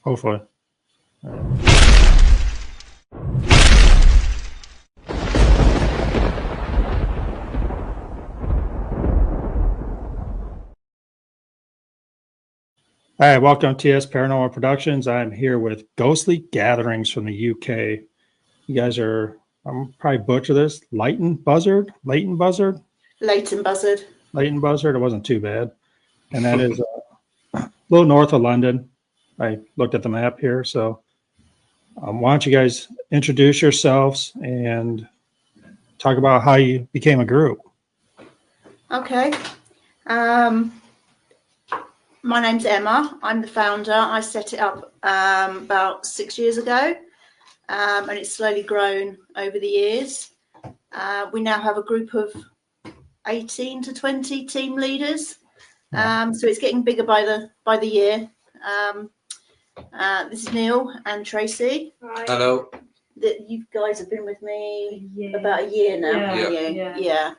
Hopefully. Hi, welcome to TS Paranormal Productions. I'm here with Ghostly Gatherings from the UK. You guys are, I'm probably butcher this, Leighton Buzzard? Leighton Buzzard. Leighton Buzzard. It wasn't too bad. And that is a little north of London. I looked at the map here. So why don't you guys introduce yourselves and talk about how you became a group? Okay. My name's Emma. I'm the founder. I set it up about 6 years ago, and it's slowly grown over the years. We now have a group of 18 to 20 team leaders, so it's getting bigger by the year. This is Neil and Tracy. Hi. Hello. You guys have been with me about a year now, haven't you? Yeah.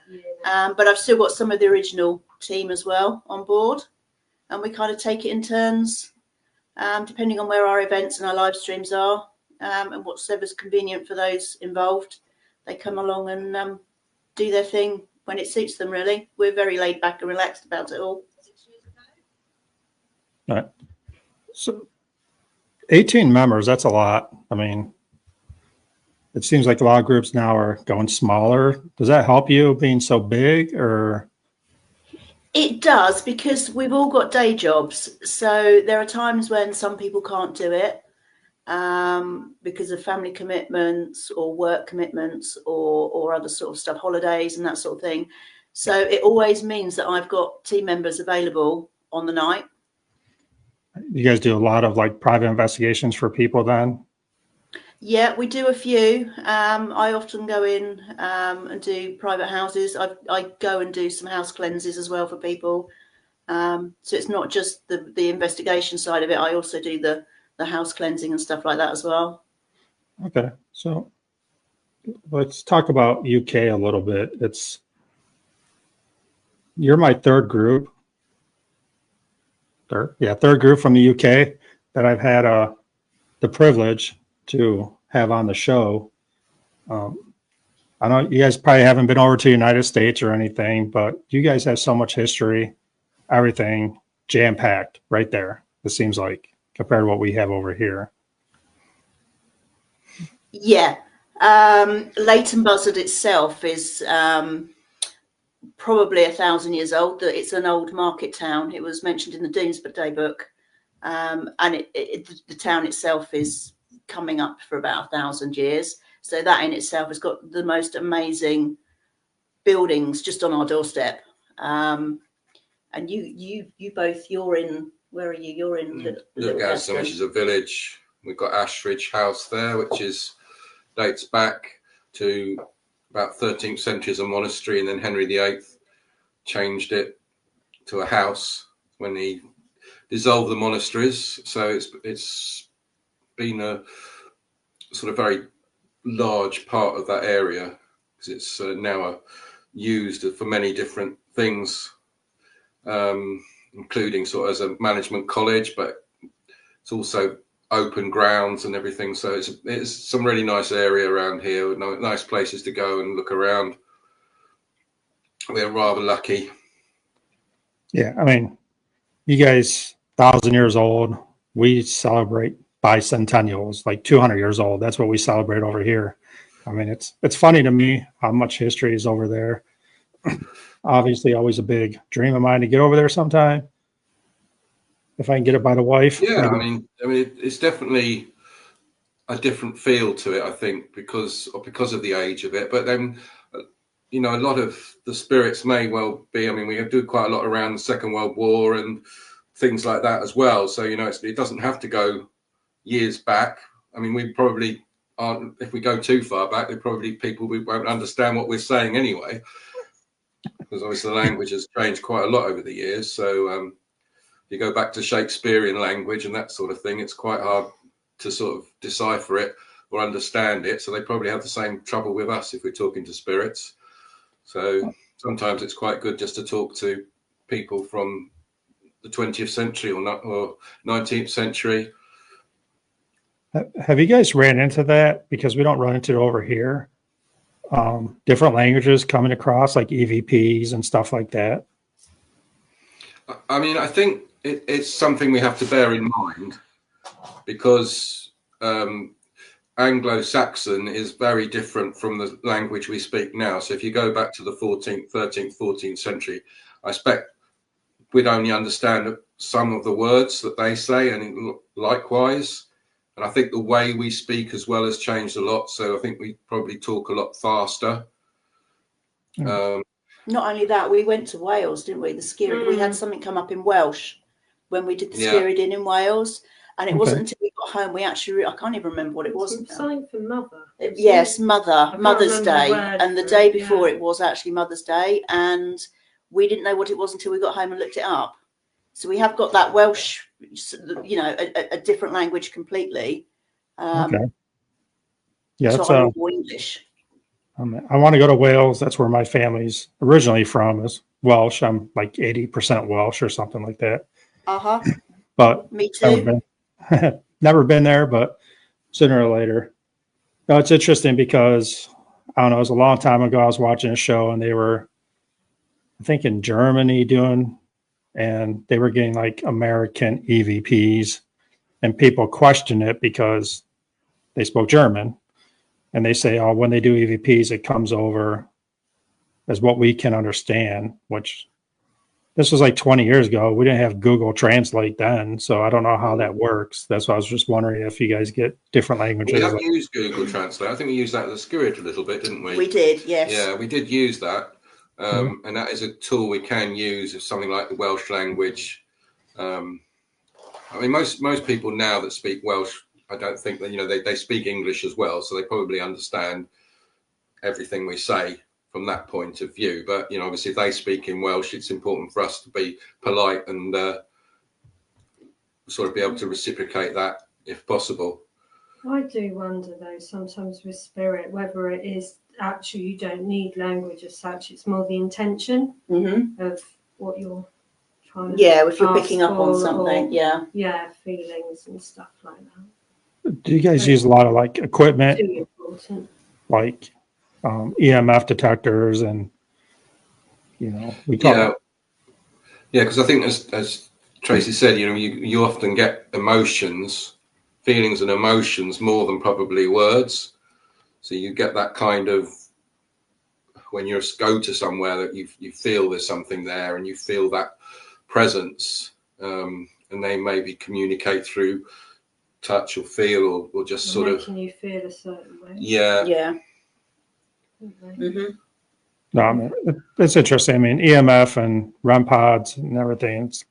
But I've still got some of the original team as well on board. And we kind of take it in turns, depending on where our events and our live streams are, and whatever's convenient for those involved. They come along and do their thing when it suits them, really. We're very laid back and relaxed about it all. 6 years ago. All right. So 18 members, that's a lot. I mean, it seems like a lot of groups now are going smaller. Does that help you being so big, or? It does, because we've all got day jobs. So there are times when some people can't do it because of family commitments or work commitments or other sort of stuff, holidays and that sort of thing. So it always means that I've got team members available on the night. You guys do a lot of like private investigations for people then? Yeah, we do a few. I often go in and do private houses. I go and do some house cleanses as well for people. So it's not just the investigation side of it. I also do the house cleansing and stuff like that as well. Okay, so let's talk about UK a little bit. You're my third group. Third group from the UK that I've had the privilege to have on the show. I know you guys probably haven't been over to the United States or anything, but you guys have so much history, everything jam-packed right there, it seems like, compared to what we have over here. Yeah. Leighton Buzzard itself is probably 1,000 years old. It's an old market town. It was mentioned in the Domesday Book. And the town itself is coming up for about 1,000 years. So that in itself has got the most amazing buildings just on our doorstep. And you both, you're in, where are you? You're in Little Gaston, which is a village. We've got Ashridge House there, which dates back to about 13th century as a monastery, and then Henry VIII changed it to a house when he dissolved the monasteries. So it's been a sort of very large part of that area, because it's now used for many different things, including sort of as a management college, but it's also open grounds and everything. So it's some really nice area around here, nice places to go and look around. We're rather lucky. Yeah, I mean, you guys, 1,000 years old. We celebrate bicentennials, like 200 years old. That's what we celebrate over here. I mean, it's funny to me how much history is over there. Obviously, always a big dream of mine to get over there sometime, if I can get it by the wife. Yeah, maybe. I mean, it's definitely a different feel to it, I think, because of the age of it. But then, a lot of the spirits may well be. I mean, we do quite a lot around the Second World War and things like that as well. So it doesn't have to go years back. I mean, we probably aren't. If we go too far back, there probably people we won't understand what we're saying anyway, because obviously the language has changed quite a lot over the years. So you go back to Shakespearean language and that sort of thing, it's quite hard to sort of decipher it or understand it. So they probably have the same trouble with us if we're talking to spirits. So sometimes it's quite good just to talk to people from the 20th century or 19th century, Have you guys ran into that? Because we don't run into it over here. Different languages coming across, like EVPs and stuff like that. I mean, I think it's something we have to bear in mind, because Anglo-Saxon is very different from the language we speak now. So if you go back to the 14th, 13th, 14th century, I expect we'd only understand some of the words that they say, and likewise. And I think the way we speak as well has changed a lot. So I think we probably talk a lot faster. Not only that, we went to Wales, didn't we? The Skirrid. We had something come up in Welsh when we did the Skirrid in Wales. And it wasn't until we got home, we actually, I can't even remember what it was. Something for Mother. Yes, Mother's Day. And the day before it was actually Mother's Day. And we didn't know what it was until we got home and looked it up. So we have got that Welsh, you know, a different language completely. Okay. Yeah, that's English. I want to go to Wales. That's where my family's originally from, is Welsh. I'm like 80% Welsh or something like that. But me too. Never been there, but sooner or later. No, it's interesting because, I don't know, it was a long time ago. I was watching a show and they were, I think, in Germany and they were getting like American EVPs, and people question it because they spoke German, and they say, oh, when they do EVPs, it comes over as what we can understand, which this was like 20 years ago. We didn't have Google Translate then, so I don't know how that works. That's why I was just wondering if you guys get different languages. We haven't used Google Translate. I think we used that as a Skirrid a little bit, didn't we? We did, yes. Yeah, we did use that. And that is a tool we can use if something like the Welsh language. I mean, most people now that speak Welsh, I don't think that, you know, they speak English as well, so they probably understand everything we say from that point of view. But, you know, obviously if they speak in Welsh, it's important for us to be polite and sort of be able to reciprocate that if possible. I do wonder though sometimes with spirit whether it is actually you don't need language as such, it's more the intention of what you're trying to if you're picking up on something, feelings and stuff like that. Do you guys use a lot of like equipment, like EMF detectors, and you know, we talk because I think as Tracy said, you know, you often get feelings and emotions more than probably words. So you get that kind of, when you go to somewhere that you feel there's something there and you feel that presence, and they maybe communicate through touch or feel or just sort of making you feel a certain way. No, I mean, it's interesting. I mean, EMF and REM pods and everything, it's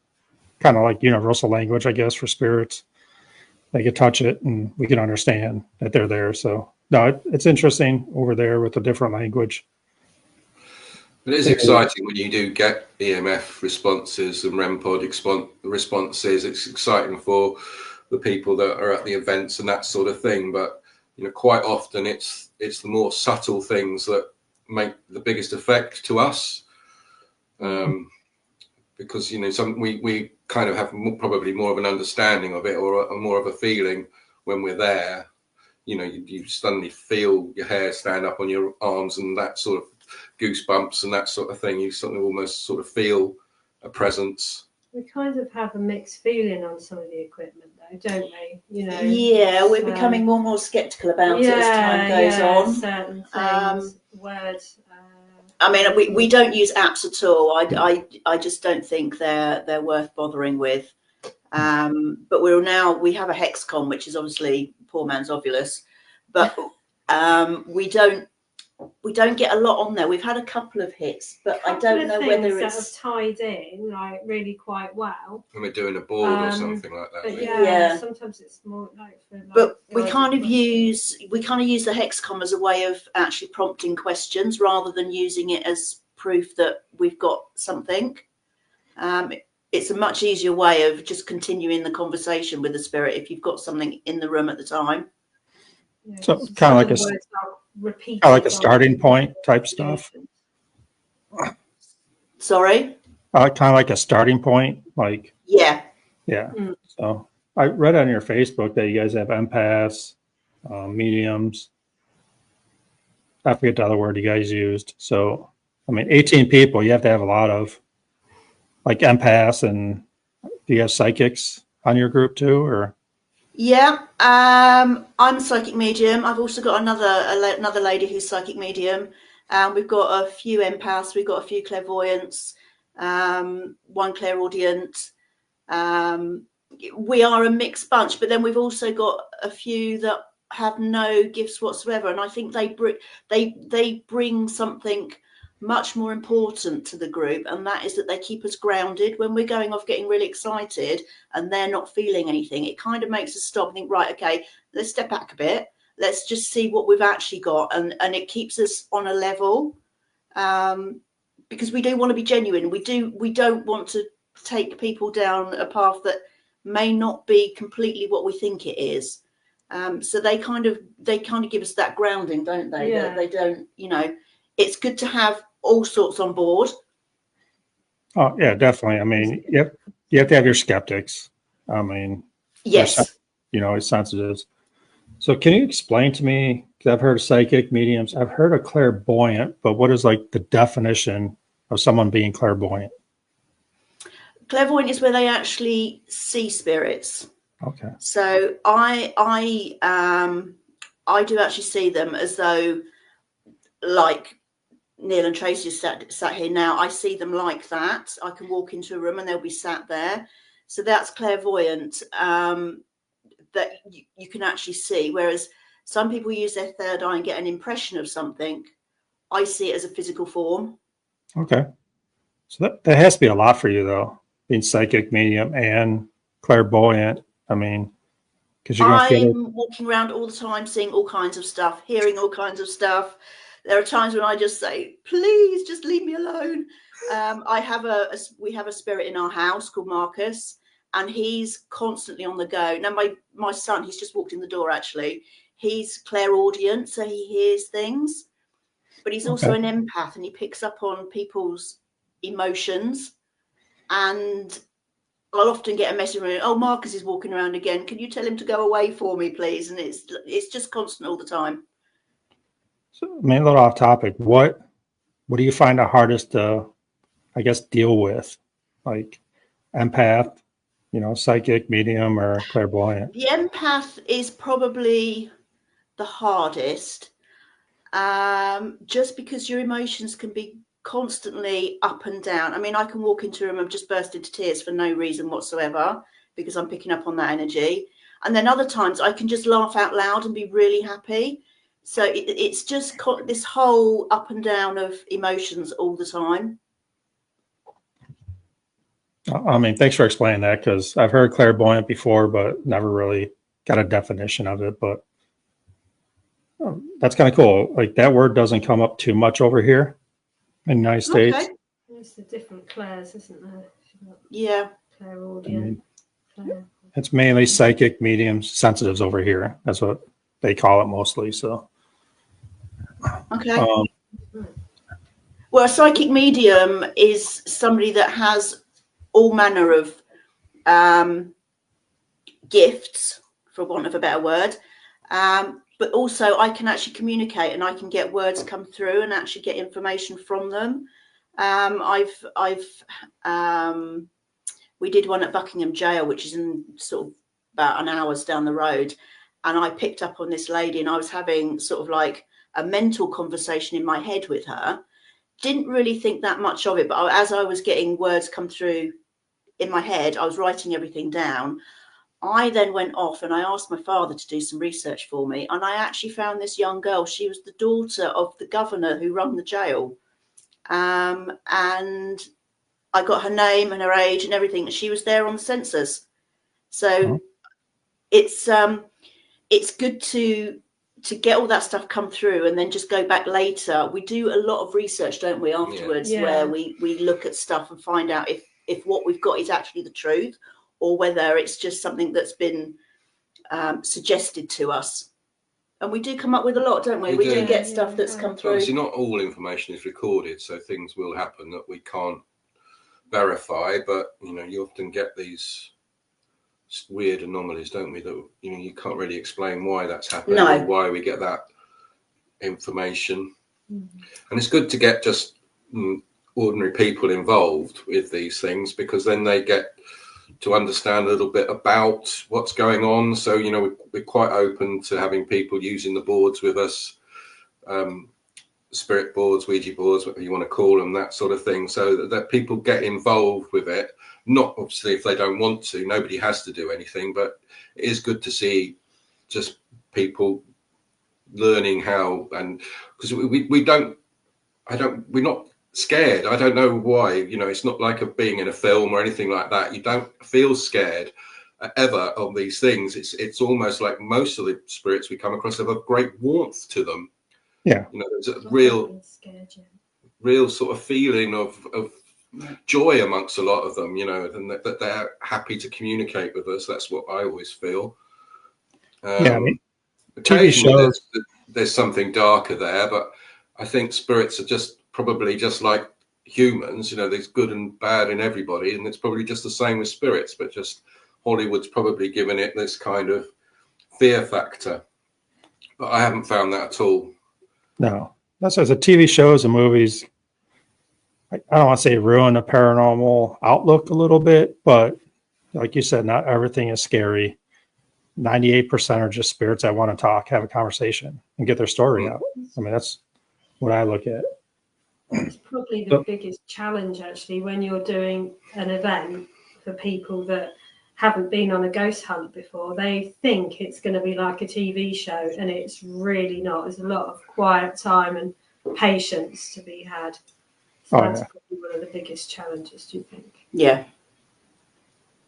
kind of like universal language, I guess, for spirits. They can touch it and we can understand that they're there. So no, it's interesting over there with a different language. It is exciting when you do get EMF responses and REM pod responses. It's exciting for the people that are at the events and that sort of thing. But, you know, quite often it's the more subtle things that make the biggest effect to us. Because, you know, we kind of have probably more of an understanding of it or more of a feeling when we're there. You know, you suddenly feel your hair stand up on your arms and that sort of goosebumps and that sort of thing. You suddenly almost sort of feel a presence. We kind of have a mixed feeling on some of the equipment though, don't we? You know. Yeah, we're becoming more and more sceptical about it as time goes on. Certain things, words. I mean, we don't use apps at all. I just don't think they're worth bothering with. But we have a Hexcom, which is obviously poor man's Ovilus, but we don't get a lot on there. We've had a couple of hits, but I don't know whether it's that have tied in like really quite well. When we're doing a board or something like that. But sometimes it's more like. But we kind of use the Hexcom as a way of actually prompting questions rather than using it as proof that we've got something. It's a much easier way of just continuing the conversation with the spirit if you've got something in the room at the time. Yeah, so kind of like a starting point type stuff. Sorry? Kind of like a starting point, like yeah. So I read on your Facebook that you guys have empaths, mediums. I forget the other word you guys used. So, I mean, 18 people, you have to have a lot of like empaths, and do you have psychics on your group too, or? Yeah, I'm a psychic medium. I've also got another lady who's psychic medium. We've got a few empaths, we've got a few clairvoyants, one clairaudient. We are a mixed bunch, but then we've also got a few that have no gifts whatsoever, and I think they bring something much more important to the group, and that is that they keep us grounded when we're going off getting really excited and they're not feeling anything. It kind of makes us stop and think, right, okay, let's step back a bit, let's just see what we've actually got, and it keeps us on a level, because we do want to be genuine. We don't want to take people down a path that may not be completely what we think it is. So they kind of give us that grounding, don't they? Yeah. That they don't, it's good to have all sorts on board. Oh yeah, definitely. I mean, you have to have your skeptics. I mean, Yes. it's sensitives. So can you explain to me, because I've heard of psychic mediums, I've heard of clairvoyant, but what is like the definition of someone being clairvoyant? Clairvoyant is where they actually see spirits. Okay. So I do actually see them as though, like Neil and Tracy sat here now, I see them like that. I can walk into a room and they'll be sat there. So that's clairvoyant, that you can actually see. Whereas some people use their third eye and get an impression of something. I see it as a physical form. Okay. So that has to be a lot for you, though, being psychic, medium, and clairvoyant. I mean, because you're going to feel it. I'm walking around all the time, seeing all kinds of stuff, hearing all kinds of stuff. There are times when I just say, please just leave me alone. We have a spirit in our house called Marcus, and he's constantly on the go. Now, my son, he's just walked in the door, actually. He's clairaudient, so he hears things, but he's also an empath, and he picks up on people's emotions. And I'll often get a message from, oh, Marcus is walking around again. Can you tell him to go away for me, please? And it's just constant all the time. So, I mean, a little off topic. What do you find the hardest to, I guess, deal with? Like empath, psychic, medium, or clairvoyant? The empath is probably the hardest, just because your emotions can be constantly up and down. I mean, I can walk into a room and just burst into tears for no reason whatsoever because I'm picking up on that energy. And then other times I can just laugh out loud and be really happy. So it's just this whole up and down of emotions all the time. I mean, thanks for explaining that, because I've heard clairvoyant before, but never really got a definition of it. But that's kind of cool. Like that word doesn't come up too much over here in the United States. Okay. There's the different clairs, isn't there? Yeah. Clairaudient. It's mainly psychic, mediums, sensitives over here. That's what they call it mostly. So. Okay. Well, a psychic medium is somebody that has all manner of gifts, for want of a better word, but also I can actually communicate, and I can get words come through and actually get information from them. We did one at Buckingham Jail, which is in sort of about an hour's down the road, and I picked up on this lady, and I was having sort of like a mental conversation in my head with her. Didn't really think that much of it, but as I was getting words come through in my head, I was writing everything down. I then went off and I asked my father to do some research for me, and I actually found this young girl. She was the daughter of the governor who run the jail, and I got her name and her age and everything. She was there on the census. So it's good to get all that stuff come through and then just go back later. We do a lot of research, don't we, afterwards, where we look at stuff and find out if what we've got is actually the truth, or whether it's just something that's been suggested to us. And we do come up with a lot, don't we? We do get stuff that's come through. Obviously, not all information is recorded, so things will happen that we can't verify, but you often get these weird anomalies, don't we? That you can't really explain why that's happening No. or why we get that information. And it's good to get just ordinary people involved with these things, because then they get to understand a little bit about what's going on. So we're quite open to having people using the boards with us, spirit boards, Ouija boards, whatever you want to call them, that sort of thing, so that people get involved with it. Not obviously if they don't want to, nobody has to do anything, but it is good to see just people learning how, and because we're not scared. I don't know why, it's not like being in a film or anything like that. You don't feel scared ever of these things. It's almost like most of the spirits we come across have a great warmth to them. Yeah. There's a real sort of feeling of joy amongst a lot of them, and that they're happy to communicate with us. That's what I always feel. Yeah, I mean, occasionally there's something darker there, but I think spirits are probably just like humans. There's good and bad in everybody, and it's probably just the same with spirits, but just Hollywood's probably given it this kind of fear factor. But I haven't found that at all. No, that's as the TV shows and movies. I don't want to say ruin the paranormal outlook a little bit, but like you said, not everything is scary. 98% are just spirits that want to talk, have a conversation, and get their story out. I mean, that's what I look at. It's probably the biggest challenge, actually, when you're doing an event for people that haven't been on a ghost hunt before. They think it's going to be like a TV show, and it's really not. There's a lot of quiet time and patience to be had. So that's probably one of the biggest challenges, do you think? Yeah.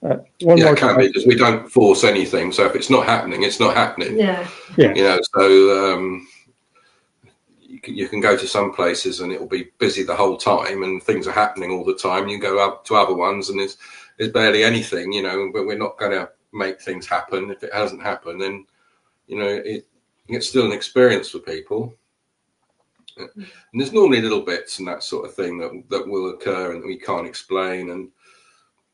It can be, because we don't force anything. So if it's not happening, it's not happening. Yeah. So you can go to some places and it will be busy the whole time and things are happening all the time. You go up to other ones and there's barely anything, but we're not going to make things happen. If it hasn't happened, then, it's still an experience for people. And there's normally little bits and that sort of thing that will occur and we can't explain. And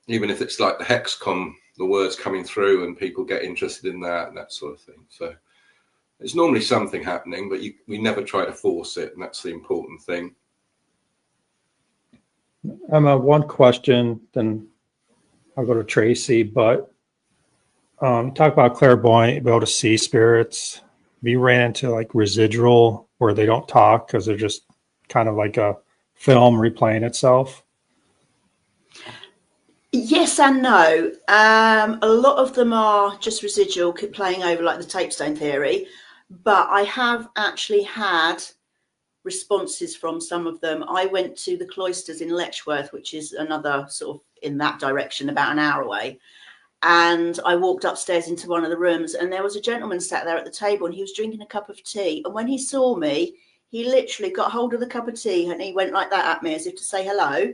even if it's like the hexcom, the words coming through and people get interested in that and that sort of thing. So there's normally something happening, but we never try to force it. And that's the important thing. One question, then I'll go to Tracy, but talk about clairvoyant, be able to see spirits. We ran into like residual where they don't talk because they're just kind of like a film replaying itself. Yes and no. A lot of them are just residual, playing over like the tapestone theory, but I have actually had responses from some of them. I went to the cloisters in Letchworth, which is another sort of in that direction, about an hour away. And I walked upstairs into one of the rooms and there was a gentleman sat there at the table and he was drinking a cup of tea. And when he saw me, he literally got hold of the cup of tea and he went like that at me as if to say hello,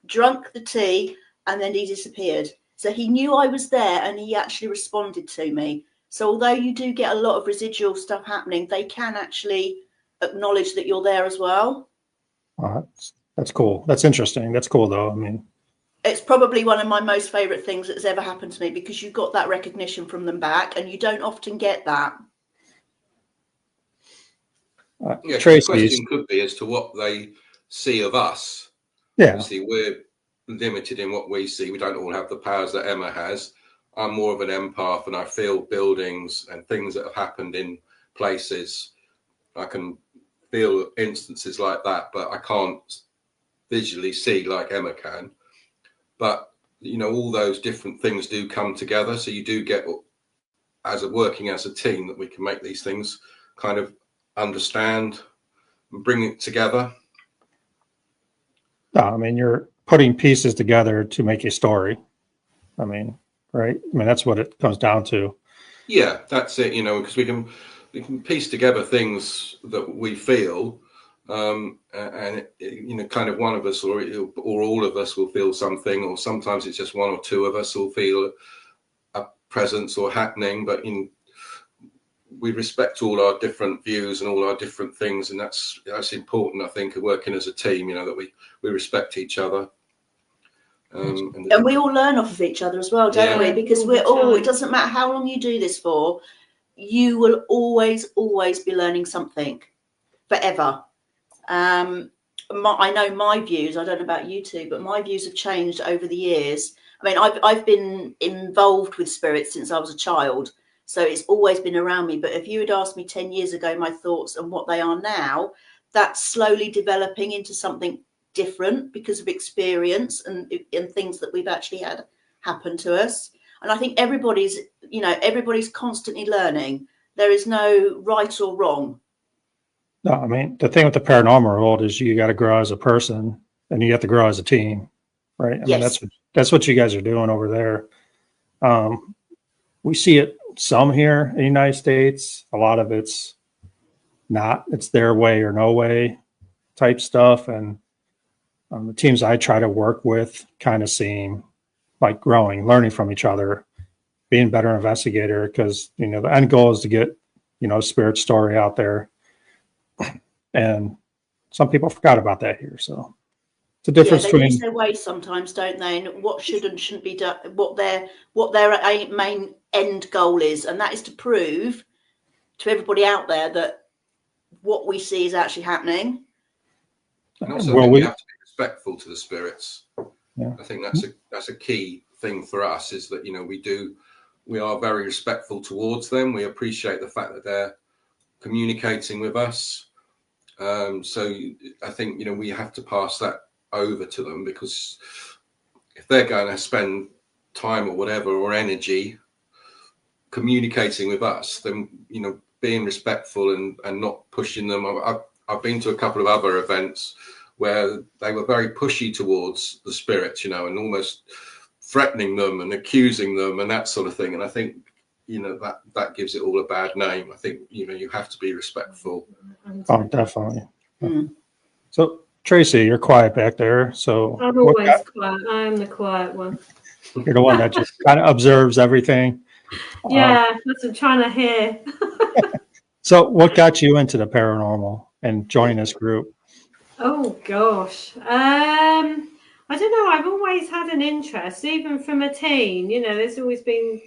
drunk the tea, and then he disappeared. So he knew I was there and he actually responded to me. So although you do get a lot of residual stuff happening, they can actually acknowledge that you're there as well. That's cool. That's interesting. That's cool though. I mean, it's probably one of my most favorite things that's ever happened to me, because you got that recognition from them back and you don't often get that. The question could be as to what they see of us. Yeah. Obviously, we're limited in what we see. We don't all have the powers that Emma has. I'm more of an empath and I feel buildings and things that have happened in places. I can feel instances like that, but I can't visually see like Emma can. But, all those different things do come together. So you do get, working as a team, that we can make these things kind of understand and bring it together. I mean, you're putting pieces together to make a story. I mean, right? I mean, that's what it comes down to. Yeah, that's it, because we can piece together things that we feel. And kind of one of us or all of us will feel something, or sometimes it's just one or two of us will feel a presence or happening. But we respect all our different views and all our different things, and that's important, I think, of working as a team. That we respect each other. And we all learn off of each other as well, don't we? Because we're all, it doesn't matter how long you do this for, you will always be learning something forever. I know my views, I don't know about you two, but my views have changed over the years. I mean, I've been involved with spirits since I was a child, so it's always been around me. But if you had asked me 10 years ago my thoughts and what they are now, that's slowly developing into something different because of experience and things that we've actually had happen to us. And I think everybody's constantly learning. There is no right or wrong. No, I mean, the thing with the paranormal world is you got to grow as a person and you have to grow as a team, right? I mean, that's what you guys are doing over there. We see it some here in the United States. A lot of it's not, it's their way or no way type stuff. And the teams I try to work with kind of seem like growing, learning from each other, being a better investigator, because, the end goal is to get, spirit story out there. And some people forgot about that here. So it's a difference they between lose their way sometimes, don't they? And what should and shouldn't be done, what their main end goal is, and that is to prove to everybody out there that what we see is actually happening. And also, we have to be respectful to the spirits. Yeah. I think that's a key thing for us, is that we are very respectful towards them. We appreciate the fact that they're communicating with us. So I think we have to pass that over to them, because if they're going to spend time or whatever or energy communicating with us, then being respectful and not pushing them. I've been to a couple of other events where they were very pushy towards the spirits, and almost threatening them and accusing them and that sort of thing. And I think that gives it all a bad name. I think you have to be respectful. Oh, definitely. So Tracy, you're quiet back there. So I'm always quiet. I'm the quiet one. You're the one that just kind of observes everything. Yeah, that's what I'm trying to hear. So what got you into the paranormal and joining this group? Oh gosh. I don't know. I've always had an interest, even from a teen. There's always been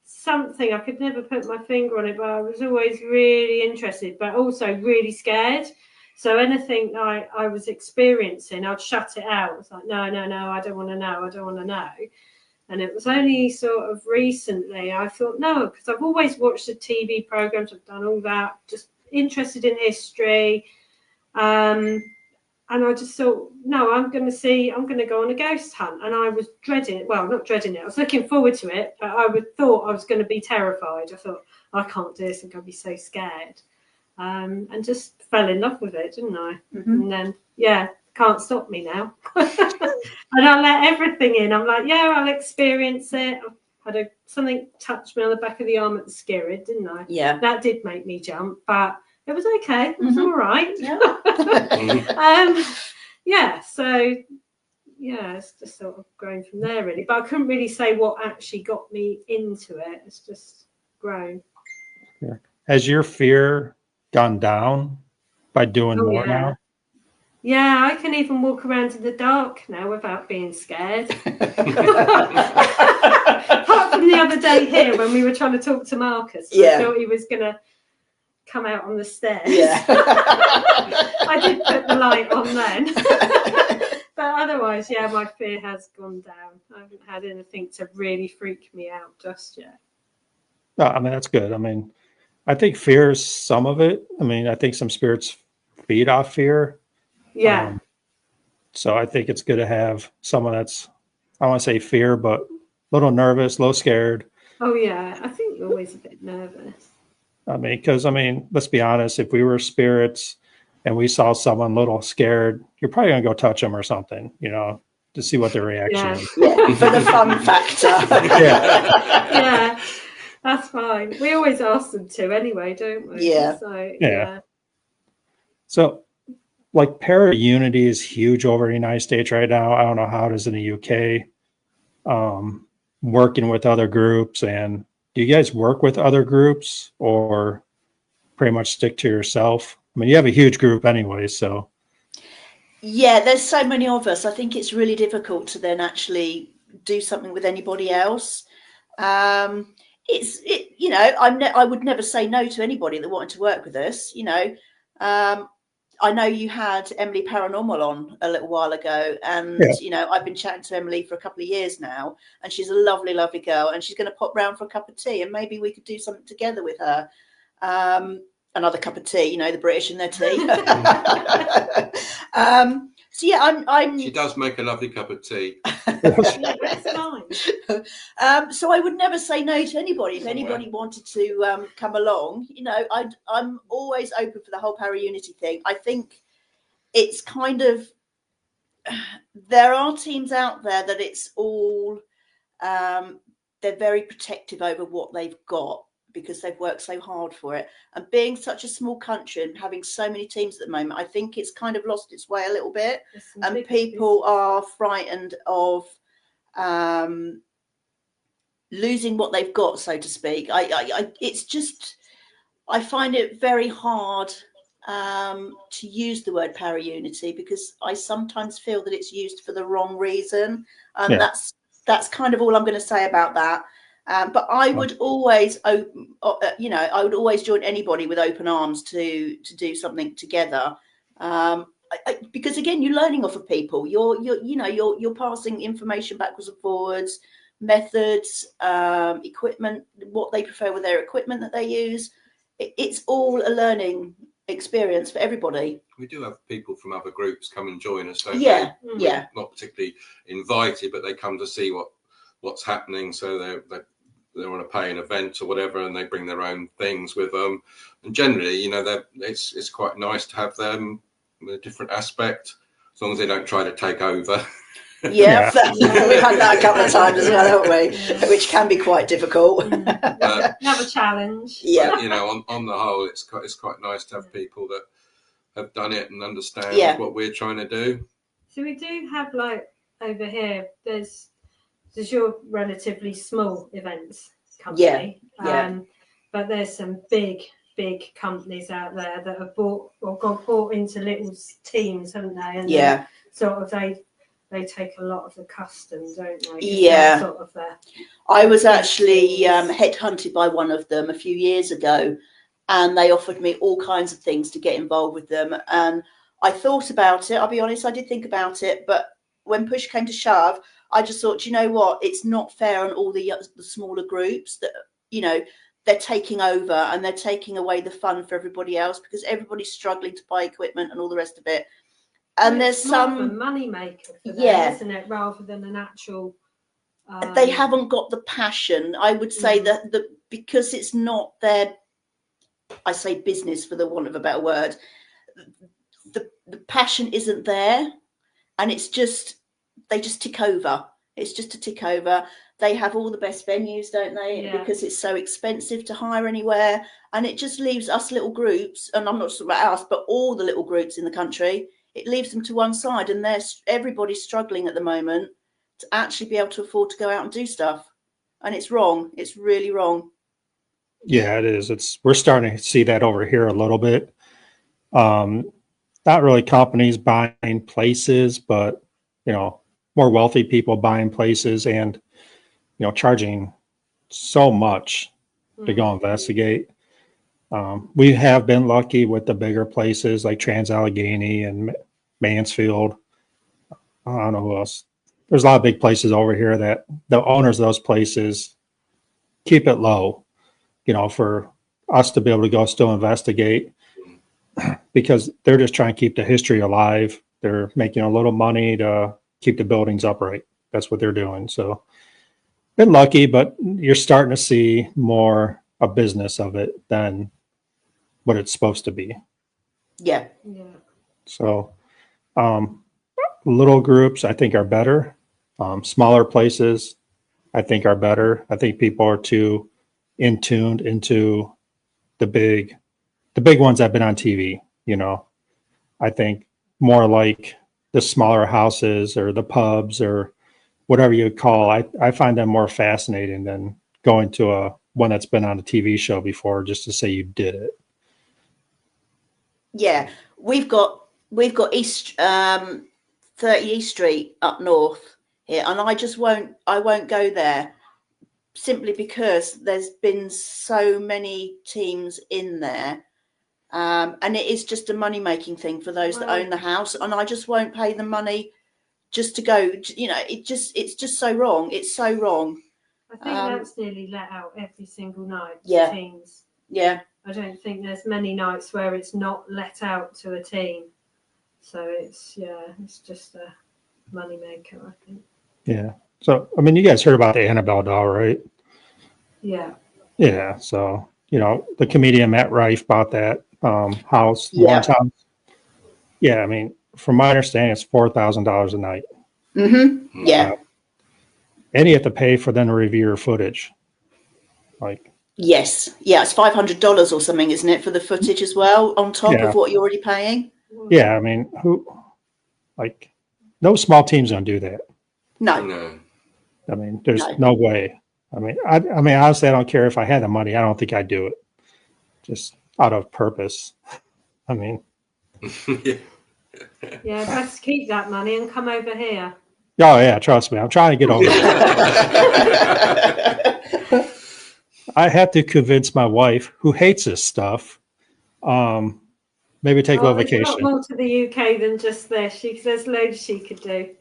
something. I could never put my finger on it, but I was always really interested, but also really scared. So anything I was experiencing, I'd shut it out. It's like, no, I don't want to know. I don't want to know. And it was only sort of recently I thought, no, because I've always watched the TV programs. I've done all that, just interested in history. And I just thought, no, I'm going to go on a ghost hunt. And I was not dreading it. I was looking forward to it, but I thought I was going to be terrified. I thought, I can't do this. I'm going to be so scared. And just fell in love with it, didn't I? Mm-hmm. And then, can't stop me now. And I let everything in. I'm like, I'll experience it. I had something touch me on the back of the arm at the Skirrid, didn't I? Yeah. That did make me jump, but it was okay. It was all right. Yeah. So, it's just sort of grown from there, really. But I couldn't really say what actually got me into it. It's just grown. Yeah. Has your fear gone down by doing more now? Yeah, I can even walk around in the dark now without being scared. Apart from the other day here when we were trying to talk to Marcus. I thought he was going to come out on the stairs. Yeah. I did put the light on then. But otherwise, my fear has gone down. I haven't had anything to really freak me out just yet. No, I mean, that's good. I mean, I think fear is some of it. I mean, I think some spirits feed off fear. Yeah. So I think it's good to have someone that's, I don't want to say fear, but a little nervous, a little scared. Oh, yeah. I think you're always a bit nervous. I mean, because, let's be honest, if we were spirits and we saw someone a little scared, you're probably going to go touch them or something, to see what their reaction is. Yeah, for the fun factor. Yeah, that's fine. We always ask them to anyway, don't we? Yeah. So, yeah. So, like, para-unity is huge over the United States right now. I don't know how it is in the UK. Working with other groups, and do you guys work with other groups or pretty much stick to yourself? I mean, you have a huge group anyway, so. Yeah, there's so many of us. I think it's really difficult to then actually do something with anybody else. You know, I would never say no to anybody that wanted to work with us. You know, I know you had Emily Paranormal on a little while ago, and Yeah. you know, I've been chatting to Emily for a couple of years now, and she's a lovely, lovely girl, and she's going to pop round for a cup of tea, and maybe we could do something together with her. Another cup of tea, you know, the British and their tea. So yeah, I'm. She does make a lovely cup of tea. That's fine. So I would never say no to anybody. If anybody wanted to come along, you know, I'm always open for the whole para-unity thing. I think it's kind of, there are teams out there that it's all, they're very protective over what they've got because they've worked so hard for it. And being such a small country and having so many teams at the moment, I think it's kind of lost its way a little bit. And people are frightened of losing what they've got, so to speak. It's just, I find it very hard to use the word para-unity because I sometimes feel that it's used for the wrong reason. And Yeah. that's kind of all I'm going to say about that. But I would always, you know, I would always join anybody with open arms to do something together. Because again, you're learning off of people. You're passing information backwards and forwards, methods, equipment, what they prefer with their equipment that they use. It's all a learning experience for everybody. We do have people from other groups come and join us, don't Yeah, they? yeah. Not particularly invited, but they come to see what's happening. So they're on a paying event or whatever, and they bring their own things with them. And generally, you know, it's quite nice to have them with a different aspect, as long as they don't try to take over. Yeah, we've had that a couple of times as well, haven't we? Yeah. Which can be quite difficult. Have a challenge. Yeah, but, you know, on the whole, it's quite nice to have people that have done it and understand what we're trying to do. So we do have, like, over here, there's your relatively small events company. Yeah. But there's some big companies out there that have got bought into little teams, haven't they? And sort of they take a lot of the custom, don't they? Yeah. Sort of I was actually headhunted by one of them a few years ago, and they offered me all kinds of things to get involved with them. And I thought about it. I'll be honest, I did think about it. But when push came to shove, I just thought, you know what? It's not fair on all the smaller groups that, you know, they're taking over and they're taking away the fun for everybody else because everybody's struggling to buy equipment and all the rest of it. And there's some money maker for them, isn't it, rather than an actual. They haven't got the passion. I would say that because it's not their, I say business for the want of a better word. The passion isn't there, and it's just they just tick over. It's just a tick over. They have all the best venues, don't they? Yeah. Because it's so expensive to hire anywhere, and it just leaves us little groups. And I'm not talking about us, but all the little groups in the country. It leaves them to one side, and everybody's struggling at the moment to actually be able to afford to go out and do stuff. And it's wrong. It's really wrong. Yeah, it is. We're starting to see that over here a little bit. Not really companies buying places, but, you know, more wealthy people buying places and, you know, charging so much to go investigate. We have been lucky with the bigger places like Trans-Allegheny and Mansfield. I don't know who else. There's a lot of big places over here that the owners of those places keep it low, you know, for us to be able to go still investigate because they're just trying to keep the history alive. They're making a little money to keep the buildings upright. That's what they're doing. So been lucky, but you're starting to see more a business of it than what it's supposed to be. Yeah. So little groups I think are better. Smaller places I think are better. I think people are too tuned into the big ones that have been on TV, you know. I think more like the smaller houses or the pubs or whatever you would call. I find them more fascinating than going to one that's been on a TV show before just to say you did it. Yeah, we've got we've got 30 East Street up north here, and I won't go there simply because there's been so many teams in there. And it is just a money-making thing for those that own the house, and I just won't pay the money just to go. You know, it's just so wrong. It's so wrong. I think that's nearly let out every single night. Yeah. Teams. Yeah. I don't think there's many nights where it's not let out to a team. So it's just a moneymaker, I think. Yeah. So I mean, you guys heard about the Annabelle doll, right? Yeah. Yeah. So you know, the comedian Matt Rife bought that house, Yeah. Lawrence house. Yeah. I mean, from my understanding, it's $4,000 a night. Mm-hmm. Yeah. And you have to pay for them to review your footage. Like. Yes. Yeah. It's $500 or something, isn't it, for the footage as well, on top of what you're already paying? Yeah. I mean, no small team's gonna do that. No. I mean, there's no way. I mean, honestly, I don't care if I had the money. I don't think I'd do it, just out of purpose. I mean, yeah, best keep that money and come over here. Oh yeah, trust me, I'm trying to get over it. I had to convince my wife, who hates this stuff, maybe take a little vacation. There's a lot more to the UK than just this. There's loads she could do.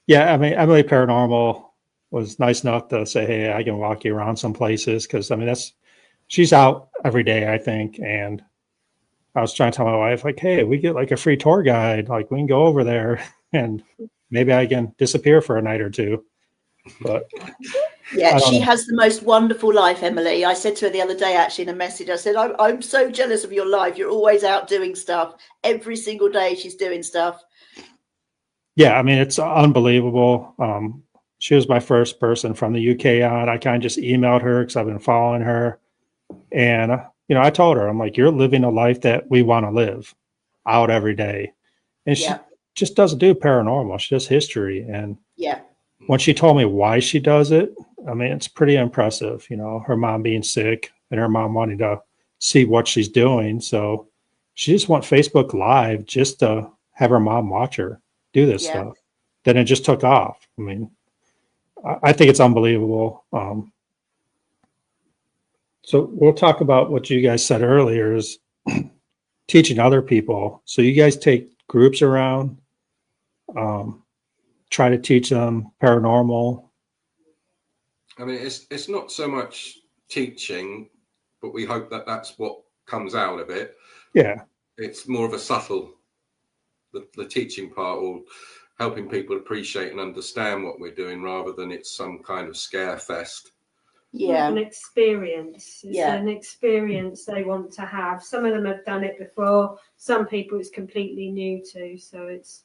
Yeah, I mean, Emily Paranormal was nice enough to say, "Hey, I can walk you around some places," because I mean, she's out every day, I think. And I was trying to tell my wife, like, "Hey, we get like a free tour guide, like we can go over there, and maybe I can disappear for a night or two." But yeah, she has the most wonderful life, Emily. I said to her the other day, actually, in a message, I said, I'm so jealous of your life. You're always out doing stuff. Every single day she's doing stuff. Yeah, I mean, it's unbelievable. She was my first person from the UK on. I kind of just emailed her because I've been following her. And, you know, I told her, I'm like, you're living a life that we want to live out every day. And she just doesn't do paranormal. She does history. And when she told me why she does it, I mean, it's pretty impressive. You know, her mom being sick and her mom wanting to see what she's doing. So she just went Facebook Live just to have her mom watch her do this stuff. Then it just took off. I mean, I think it's unbelievable. So we'll talk about what you guys said earlier is teaching other people. So you guys take groups around, try to teach them paranormal. I mean, it's not so much teaching, but we hope that that's what comes out of it. Yeah. It's more of a subtle, the teaching part, or helping people appreciate and understand what we're doing, rather than it's some kind of scare fest. Yeah, an experience. It's an experience they want to have. Some of them have done it before. Some people it's completely new to. So it's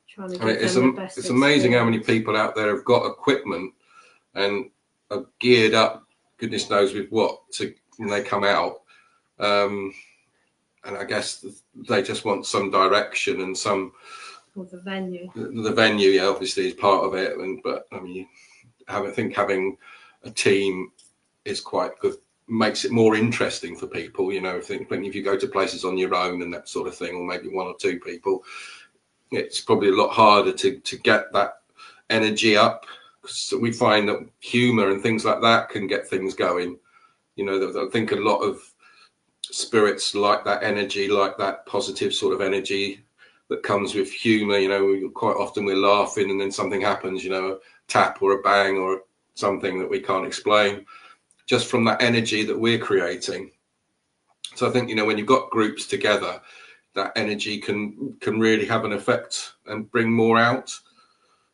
trying to give them the best. It's amazing how many people out there have got equipment and are geared up, goodness knows with what, when they come out. And I guess they just want some direction and some. Or the venue. The venue, obviously is part of it. But I mean, I think having a team is quite good, makes it more interesting for people. You know, I think if you go to places on your own and that sort of thing, or maybe one or two people, it's probably a lot harder to get that energy up. So we find that humor and things like that can get things going. You know, I think a lot of spirits like that energy, like that positive sort of energy that comes with humor. You know, quite often we're laughing and then something happens, you know, a tap or a bang or something that we can't explain, just from that energy that we're creating. So I think, you know, when you've got groups together, that energy can really have an effect and bring more out.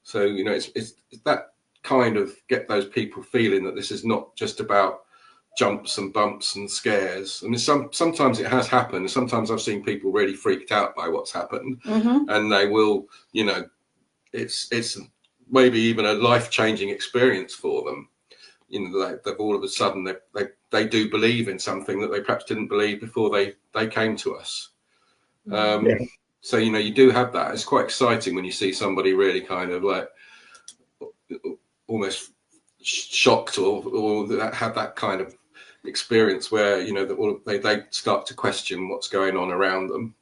So, you know, it's that kind of get those people feeling that this is not just about jumps and bumps and scares. I mean, sometimes it has happened. Sometimes I've seen people really freaked out by what's happened, and they will, you know, it's maybe even a life-changing experience for them. You know, they've all of a sudden they do believe in something that they perhaps didn't believe before they came to us. So, you know, you do have that. It's quite exciting when you see somebody really kind of like almost shocked or have that kind of experience where, you know, that they start to question what's going on around them.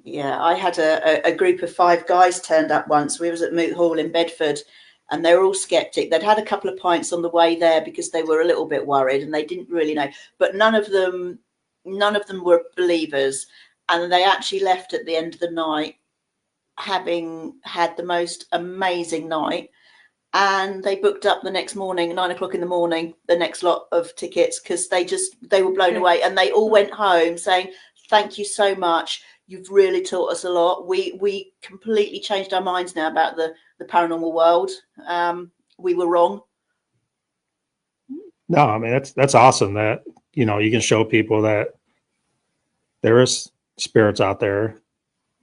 Yeah, I had a group of 5 guys turned up once. We was at Moot Hall in Bedford, and they were all skeptic. They'd had a couple of pints on the way there because they were a little bit worried and they didn't really know. But none of them were believers, and they actually left at the end of the night having had the most amazing night. And they booked up the next morning, 9 o'clock in the morning, the next lot of tickets, because they were blown away, and they all went home saying, "Thank you so much. You've really taught us a lot. We completely changed our minds now about the paranormal world. We were wrong." No, I mean, that's awesome that, you know, you can show people that there is spirits out there.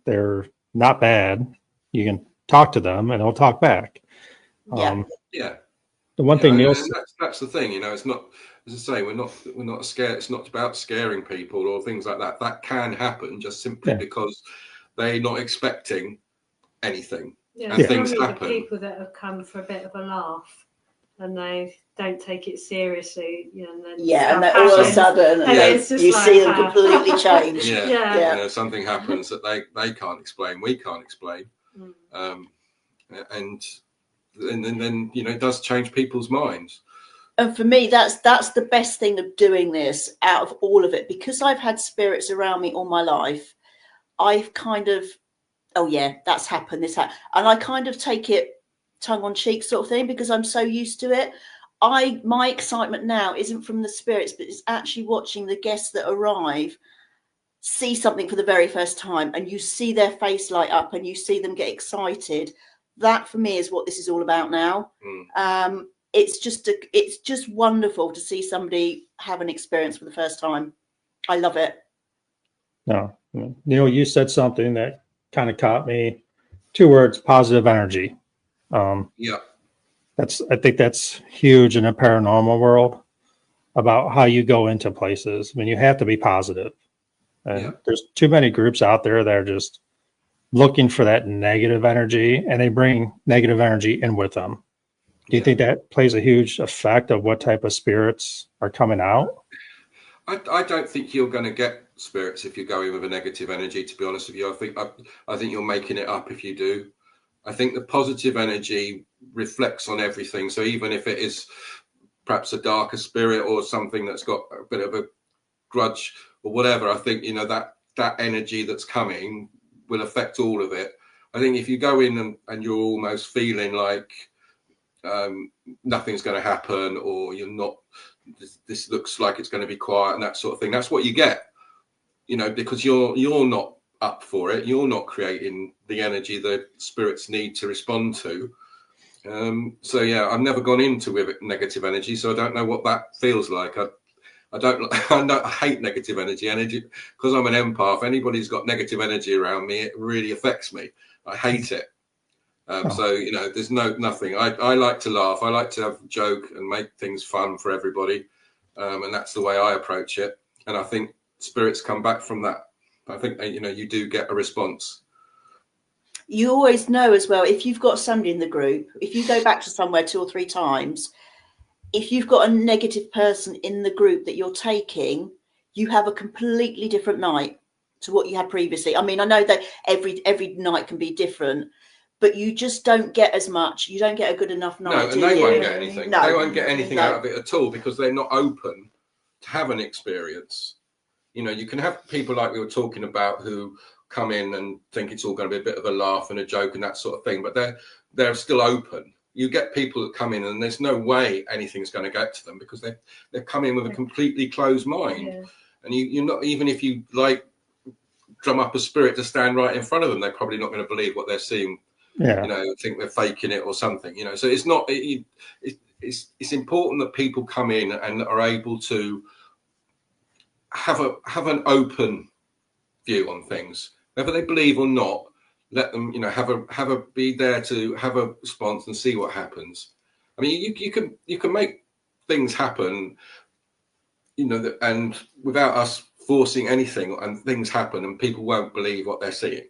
They're not bad. You can talk to them and they'll talk back. Yeah. The one thing Neil, that's the thing, you know, it's not, as I say, we're not scared. It's not about scaring people or things like that. That can happen just simply because they're not expecting anything. Yeah, and things happen. The people that have come for a bit of a laugh and they don't take it seriously, you know, and then and then all of a sudden you see them completely change. You know, something happens that they can't explain, we can't explain. And then you know, it does change people's minds. And for me, that's the best thing of doing this out of all of it, because I've had spirits around me all my life. I've kind of, oh yeah, that's happened, this happened, and I kind of take it tongue on cheek sort of thing, because I'm so used to it. My excitement now isn't from the spirits, but it's actually watching the guests that arrive see something for the very first time, and you see their face light up and you see them get excited. That for me is what this is all about now. It's just wonderful to see somebody have an experience for the first time. I love it. No, Neil, you said something that kind of caught me. 2 words: positive energy. I think that's huge in the paranormal world, about how you go into places. I mean, you have to be positive. And there's too many groups out there that are just looking for that negative energy, and they bring negative energy in with them. Do you think that plays a huge effect of what type of spirits are coming out? I don't think you're going to get spirits if you're going with a negative energy, to be honest with you. I think you're making it up if you do. I think the positive energy reflects on everything. So even if it is perhaps a darker spirit or something that's got a bit of a grudge or whatever, I think, you know, that energy that's coming will affect all of it. I think if you go in and you're almost feeling like nothing's going to happen, or you're not, this looks like it's going to be quiet and that sort of thing, that's what you get, you know, because you're not up for it. You're not creating the energy that spirits need to respond to. So yeah, I've never gone into with negative energy, so I don't know what that feels like. I hate negative energy because I'm an empath. Anybody's got negative energy around me, it really affects me. I hate it. So, you know, there's nothing. I like to laugh. I like to have a joke and make things fun for everybody. And that's the way I approach it. And I think spirits come back from that. I think, you know, you do get a response. You always know as well, if you've got somebody in the group, if you go back to somewhere 2 or 3 times, if you've got a negative person in the group that you're taking, you have a completely different night to what you had previously. I mean, I know that every night can be different, but you just don't get as much. You don't get a good enough night. No, and they won't get anything. No, they won't get anything out of it at all, because they're not open to have an experience. You know, you can have people like we were talking about who come in and think it's all going to be a bit of a laugh and a joke and that sort of thing, but they're still open. You get people that come in and there's no way anything's going to get to them, because they're coming with a completely closed mind. And you're not, even if you like drum up a spirit to stand right in front of them, they're probably not going to believe what they're seeing. You know, think they're faking it or something, you know. So it's not, it's important that people come in and are able to have an open view on things, whether they believe or not. Let them, you know, have a be there to have a response and see what happens. I mean, you can make things happen, you know, and without us forcing anything, and things happen and people won't believe what they're seeing.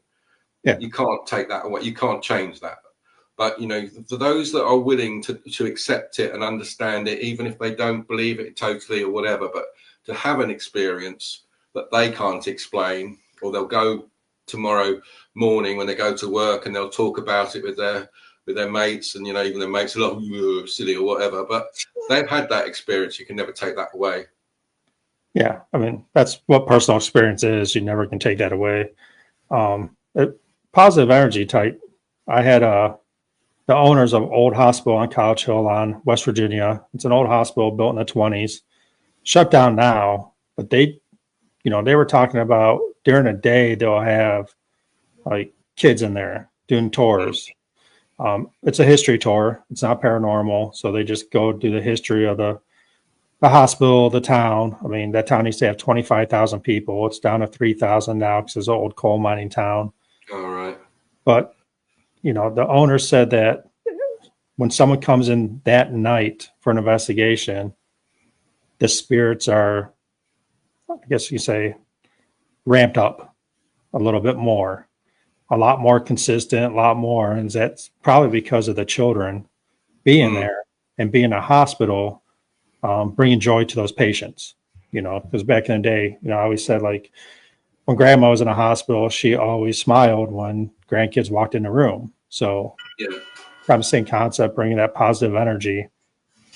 You can't take that away. You can't change that. But, you know, for those that are willing to accept it and understand it, even if they don't believe it totally or whatever, but to have an experience that they can't explain, or they'll go tomorrow morning when they go to work and they'll talk about it with their mates, and, you know, even their mates are like, "You're silly," or whatever, but they've had that experience. You can never take that away. Yeah, I mean, that's what personal experience is. You never can take that away. Positive energy type. I had the owners of Old Hospital on Couch Hill on West Virginia. It's an old hospital built in the 20s, shut down now, but they were talking about during the day they'll have like kids in there doing tours. It's a history tour. It's not paranormal, so they just go do the history of the hospital, the town. I mean, that town used to have 25,000 people. It's down to 3,000 now because it's an old coal mining town. All right. But, the owner said that when someone comes in that night for an investigation, the spirits are, I guess you say, ramped up a little bit more, a lot more consistent, a lot more. And that's probably because of the children being there and being in a hospital, bringing joy to those patients, because back in the day, I always said, like, when grandma was in a hospital, she always smiled when grandkids walked in the room. So Yeah. kind of same concept, bringing that positive energy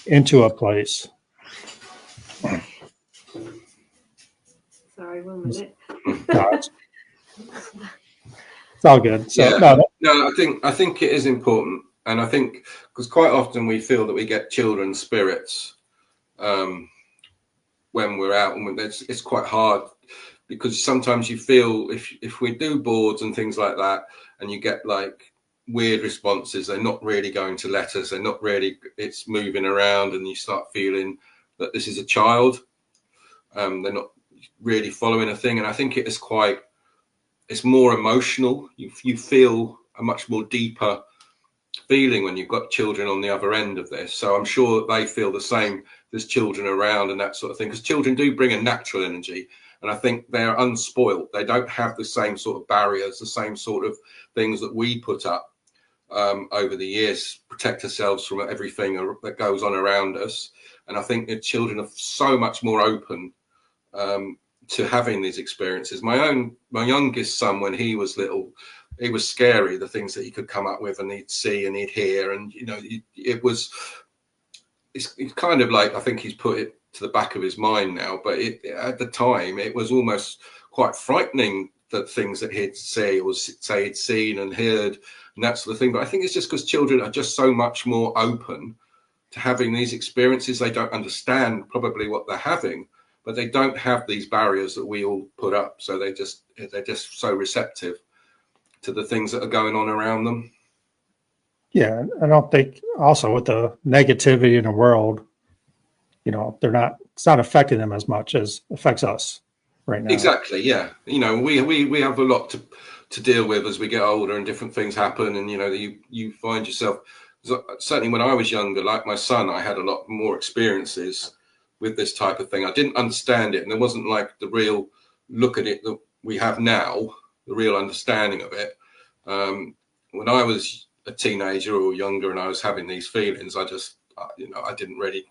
into a place. Sorry, 1 minute. No, it's all good. So Yeah. No, I think it is important, and I think because quite often we feel that we get children spirits when we're out, and it's quite hard because sometimes you feel if we do boards and things like that, and you get like weird responses, they're not really going to let us, they're not really, it's moving around, and you start feeling that this is a child, they're not really following a thing. And I think it's more emotional. You feel a much more deeper feeling when you've got children on the other end of this. So I'm sure that they feel the same. There's children around and that sort of thing, because children do bring a natural energy, and I think they're unspoilt. They don't have the same sort of barriers, the same sort of things that we put up over the years, protect ourselves from everything that goes on around us. And I think that children are so much more open to having these experiences. My youngest son, when he was little, it was scary, the things that he could come up with and he'd see and he'd hear. And, it's kind of like, I think he's put it to the back of his mind now, but at the time, it was almost quite frightening, the things that he'd say or say he'd seen and heard and that sort of thing. But I think it's just because children are just so much more open to having these experiences. They don't understand probably what they're having, but they don't have these barriers that we all put up. So they're just so receptive to the things that are going on around them. Yeah, I don't think also with the negativity in the world, it's not affecting them as much as affects us right now. Exactly. Yeah. We have a lot to deal with as we get older, and different things happen. And, you find yourself, certainly when I was younger, like my son, I had a lot more experiences with this type of thing. I didn't understand it, and there wasn't like the real look at it that we have now, the real understanding of it. When I was a teenager or younger and I was having these feelings, I just, I didn't really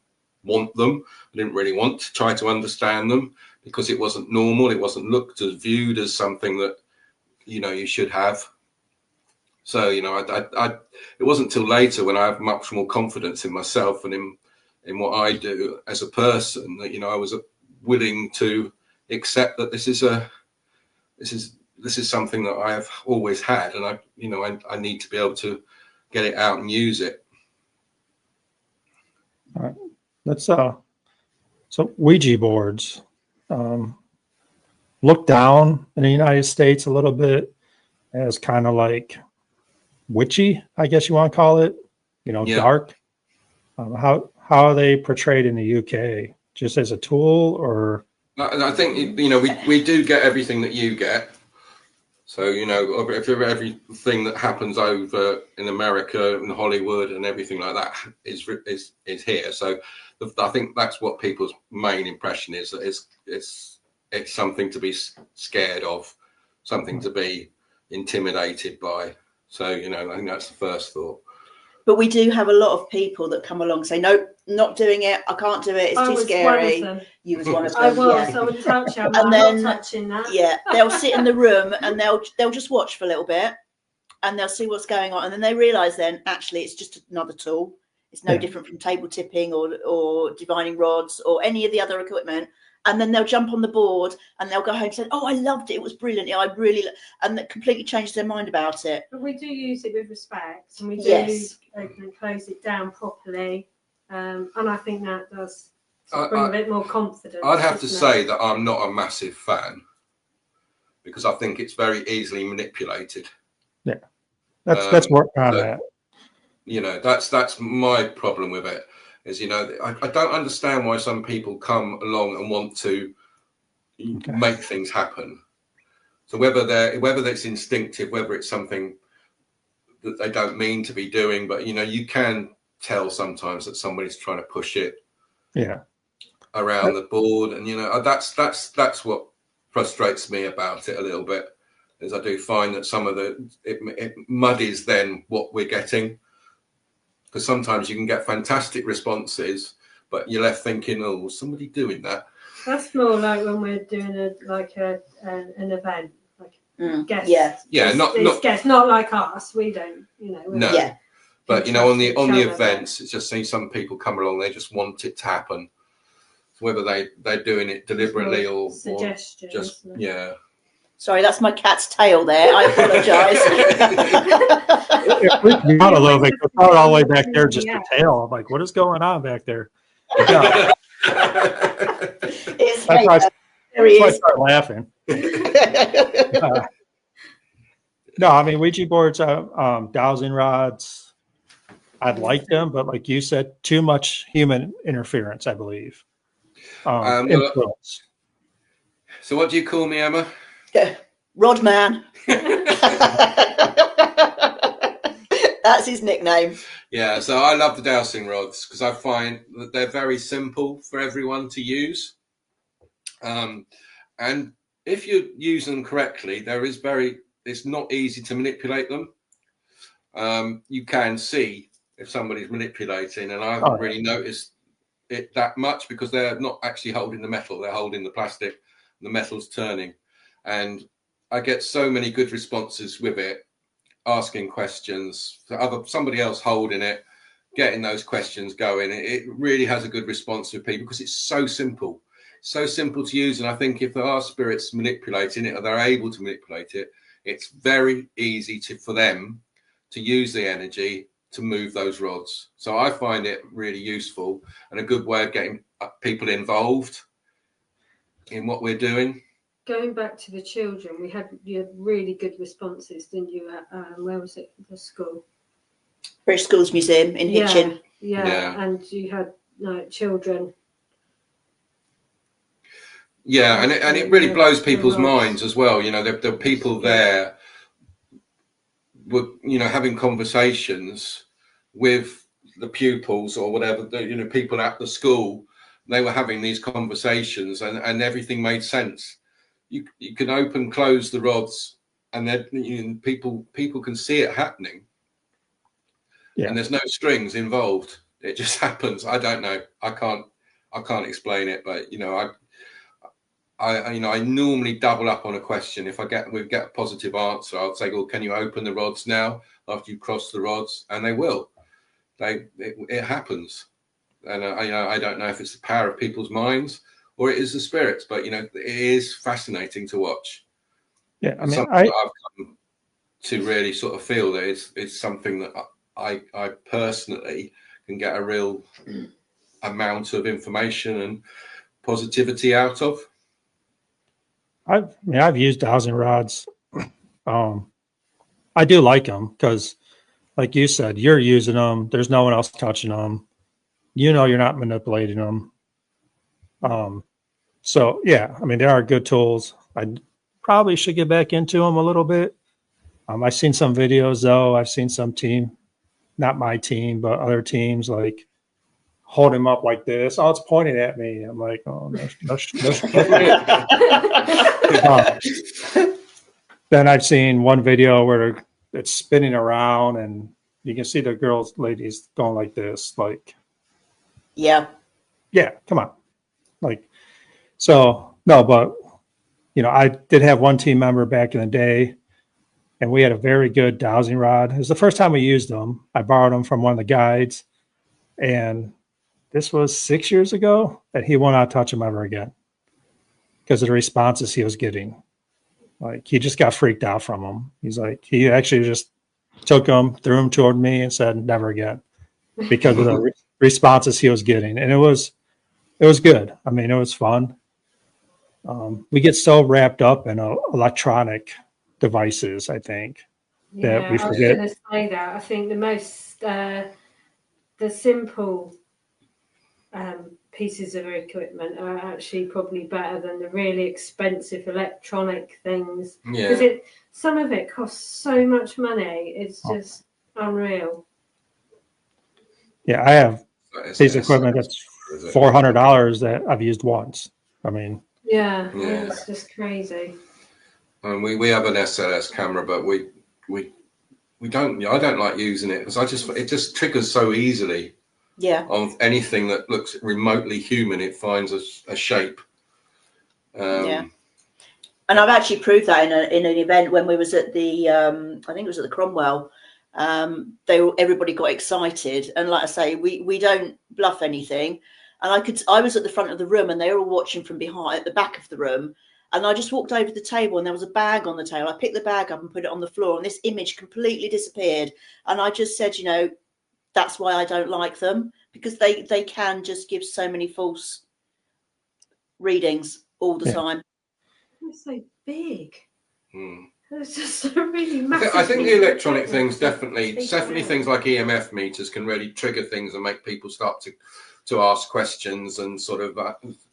want them. I didn't really want to try to understand them, because it wasn't normal. It wasn't viewed as something that, you should have. So, it wasn't till later, when I have much more confidence in myself and in what I do as a person, that, I was willing to accept that this is something that I have always had, and I need to be able to get it out and use it. All right. Let's so Ouija boards. Look down in the United States a little bit as kind of like witchy, I guess you want to call it. Dark. How are they portrayed in the UK? Just as a tool, or? I think we do get everything that you get. So, if everything that happens over in America and Hollywood and everything like that is here. So I think that's what people's main impression is, that it's something to be scared of, something to be intimidated by. So, I think that's the first thought. But we do have a lot of people that come along and say, nope, not doing it. I can't do it. It's too scary. You was one of them. I was. I would touch them. And then, not touching that. Yeah, they'll sit in the room and they'll just watch for a little bit, and they'll see what's going on, and then they realise then actually it's just another tool. It's no different from table tipping or divining rods or any of the other equipment. And then they'll jump on the board and they'll go home and say, oh, I loved it. It was brilliant. I really, and that completely changed their mind about it. But we do use it with respect, and we do open and close it down properly. And I think that does bring a bit more confidence. I'd have to say that I'm not a massive fan, because I think it's very easily manipulated. Yeah, that's work on that. You know, that's my problem with it. Is, you know, I don't understand why some people come along and want to make things happen. So whether it's instinctive, whether it's something that they don't mean to be doing, but you know, you can tell sometimes that somebody's trying to push it around the board, and you know, that's what frustrates me about it a little bit. Is I do find that some of it muddies then what we're getting. Because sometimes you can get fantastic responses, but you're left thinking, "Oh, was somebody doing that?" That's more like when we're doing an event, like guests. Not guests, not like us. We don't, you know. No. Yeah. But you know, on the events, it's just some people come along, they just want it to happen. So whether they're doing it deliberately or just Sorry, that's my cat's tail there. I apologise. It freaked me out a little bit. I thought all the way back there, just a tail. I'm like, what is going on back there? Yeah. It's that's why I start laughing. No, I mean, Ouija boards, dowsing rods, I'd like them, but like you said, too much human interference, I believe. Influence. So what do you call me, Emma? Rodman. That's his nickname. Yeah, so I love the dowsing rods because I find that they're very simple for everyone to use. And if you use them correctly, it's not easy to manipulate them. You can see if somebody's manipulating, and I haven't really noticed it that much because they're not actually holding the metal, they're holding the plastic, the metal's turning. And I get so many good responses with it, asking questions, somebody else holding it, getting those questions going. It really has a good response with people because it's so simple to use. And I think if there are spirits manipulating it, or they're able to manipulate it, it's very easy for them to use the energy to move those rods. So I find it really useful and a good way of getting people involved in what we're doing. Going back to the children, you had really good responses, didn't you? Where was it? The school, British Schools Museum in Hitchin. Yeah, and you had children. Yeah, and it really blows people's minds as well. You know, there are people there, were having conversations with the pupils or whatever. People at the school, they were having these conversations, and everything made sense. You can close the rods, and then people can see it happening. Yeah. And there's no strings involved. It just happens. I don't know. I can't explain it, but I normally double up on a question. If we get a positive answer, I'll say, well, can you open the rods now after you cross the rods? And they will. It happens. And I don't know if it's the power of people's minds or it is the spirits, but it is fascinating to watch. Yeah, I mean, I've come to really sort of feel that it's something that I personally can get a real amount of information and positivity out of. I've used dowsing rods. I do like them because, like you said, you're using them. There's no one else touching them. You're not manipulating them. So yeah, I mean, they are good tools. I probably should get back into them a little bit. I've seen some videos though. I've seen some team, not my team, but other teams like hold him up like this. Oh, it's pointing at me. I'm like, oh, no. Then I've seen one video where it's spinning around and you can see the girls, ladies going like this, like, Yeah. yeah, come on. Like, so no, but you know, I did have one team member back in the day, and we had a very good dowsing rod. It was the first time we used them. I borrowed them from one of the guides, and this was 6 years ago, and he will not touch them ever again because of the responses he was getting. Like, he just got freaked out from them. He's like, he actually just took them, threw them toward me, and said, "Never again," because of the responses he was getting. And it was good. I mean, it was fun. We get so wrapped up in electronic devices, I think, that Yeah, we I was forget. going to say that. I think the simple pieces of equipment are actually probably better than the really expensive electronic things. Because some of it costs so much money. It's just unreal. Yeah, I have piece of equipment that's $400 that I've used once. I mean, yeah, it's just crazy. And we have an SLS camera, but we don't. I don't like using it because it just triggers so easily. Yeah. On anything that looks remotely human, it finds a shape. Yeah. And I've actually proved that in an event when we was at the I think it was at the Cromwell. Everybody got excited, and like I say, we don't bluff anything. And I was at the front of the room, and they were all watching from behind at the back of the room. And I just walked over to the table, and there was a bag on the table. I picked the bag up and put it on the floor, and this image completely disappeared. And I just said, you know, that's why I don't like them, because they can just give so many false readings all the time. They're so big. It's just a really massive. I think the electronic things definitely things like EMF meters can really trigger things and make people start to ask questions and sort of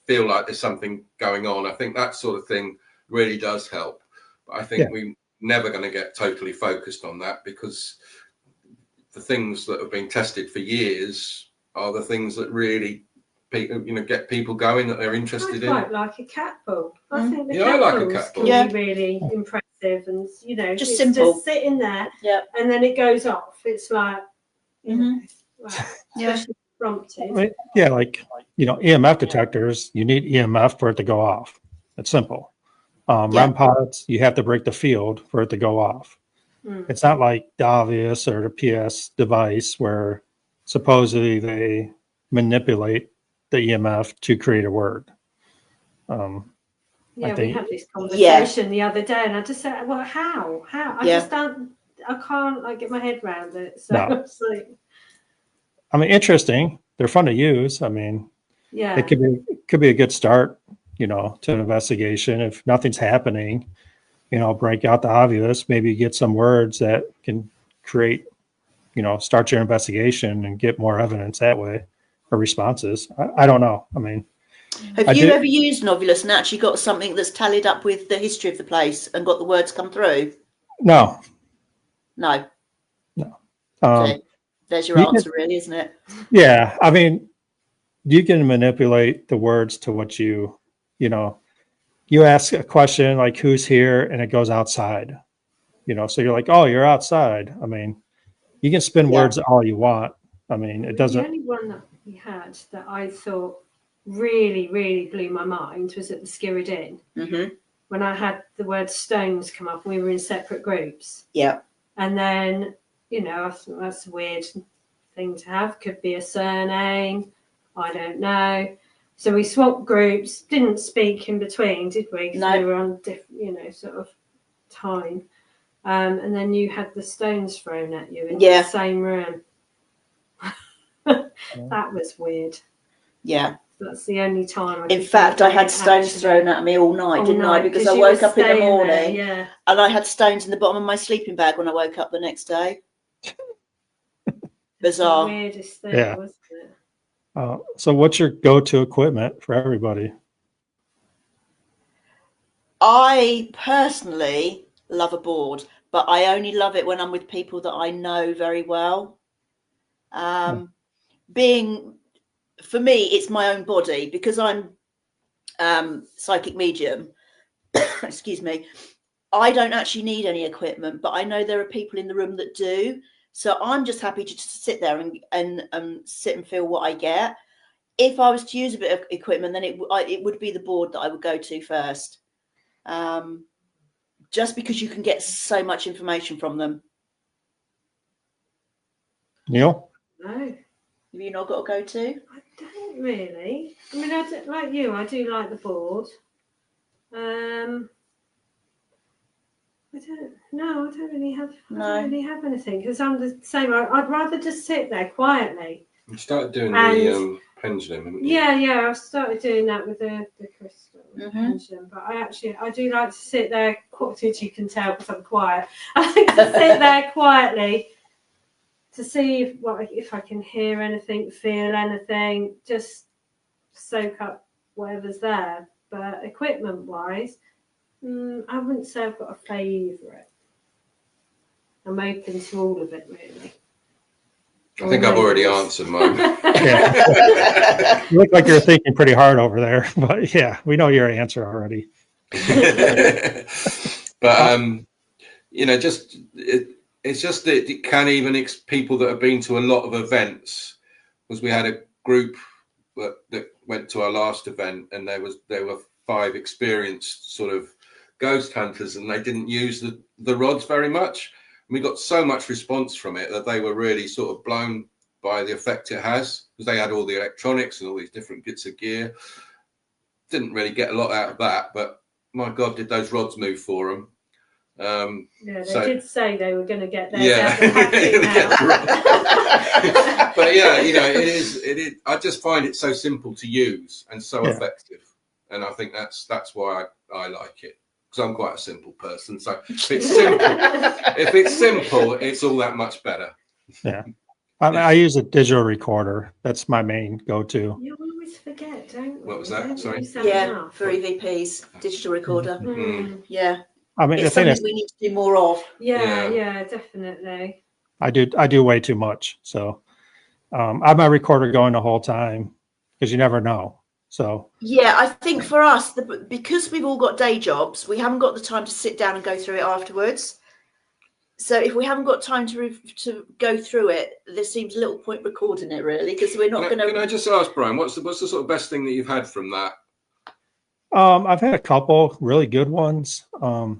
feel like there's something going on. I think that sort of thing really does help. But I think we're never going to get totally focused on that, because the things that have been tested for years are the things that really get people going, that they're interested in. I quite like a cat ball. I think the I like a balls cat ball. can be really impressive, and just it's simple, just sitting there, and then it goes off. It's like, especially prompted. I mean, yeah, like, EMF detectors, you need EMF for it to go off. It's simple. REM pods, you have to break the field for it to go off. It's not like the obvious or the PS device where supposedly they manipulate the EMF to create a word. We had this conversation the other day, and I just said, "Well, how? I just don't. I can't get my head around it." So it's like, I mean, interesting. They're fun to use. I mean, it could be a good start, to an investigation. If nothing's happening, break out the obvious. Maybe get some words that can create, start your investigation and get more evidence that way, or responses. I don't know. I mean, have you ever used Novulus and actually got something that's tallied up with the history of the place and got the words come through? No. Okay. There's your answer, really, isn't it? Yeah. I mean, you can manipulate the words to what you ask a question like, who's here? And it goes outside, so you're like, oh, you're outside. I mean, you can spin words all you want. I mean, it doesn't. The only one that we had that I thought really, really blew my mind was at the Skirrid Inn. When I had the word stones come up, we were in separate groups. Yeah. And then, I thought that's a weird thing to have. Could be a surname. I don't know. So we swapped groups, didn't speak in between, did we? Because we were on different, sort of time. And then you had the stones thrown at you in the same room. That was weird. Yeah. That's the only time. In fact, I had stones thrown at me all night, didn't I? Because I woke up in the morning and I had stones in the bottom of my sleeping bag when I woke up the next day. Bizarre. The weirdest thing, wasn't it? So what's your go-to equipment for everybody? I personally love a board, but I only love it when I'm with people that I know very well. For me, it's my own body, because I'm psychic medium. Excuse me. I don't actually need any equipment, but I know there are people in the room that do. So I'm just happy to just sit there and sit and feel what I get. If I was to use a bit of equipment, then it would be the board that I would go to first. Just because you can get so much information from them. Neil? No, Have you not got a go-to? I don't really. I mean, like you, I do like the board. I don't really have anything, because I'm the same. I'd rather just sit there quietly. You started doing the pendulum, haven't you? Yeah, I've started doing that with the crystal pendulum. But I do like to sit there, which you can tell because I'm quiet. I like to sit there quietly to see if I can hear anything, feel anything, just soak up whatever's there. But equipment-wise, I wouldn't say I've got a favourite. I'm open to all of it, really. I think I've already answered mine. Yeah. You look like you're thinking pretty hard over there, but yeah, we know your answer already. But it's just that it can even people that have been to a lot of events, because we had a group that went to our last event, and there were 5 experienced sort of ghost hunters, and they didn't use the rods very much. And we got so much response from it that they were really sort of blown by the effect it has, because they had all the electronics and all these different bits of gear. Didn't really get a lot out of that, but my God, did those rods move for them. They did say they were going to get there. Yeah. But yeah, it is. I just find it so simple to use and so effective, and I think that's why I like it, because I'm quite a simple person. So if it's simple, it's all that much better. Yeah. I use a digital recorder. That's my main go-to. You always forget, don't you? What was that? Sorry. Yeah, for EVPs, digital recorder. Yeah. I mean, it's something we need to do more of. Yeah, definitely. I do way too much. So I have my recorder going the whole time, because you never know. So yeah, I think for us, because we've all got day jobs, we haven't got the time to sit down and go through it afterwards. So if we haven't got time to go through it, there seems little point recording it, really, because we're not going to. Can I just ask, Brian, what's the sort of best thing that you've had from that? I've had a couple really good ones. What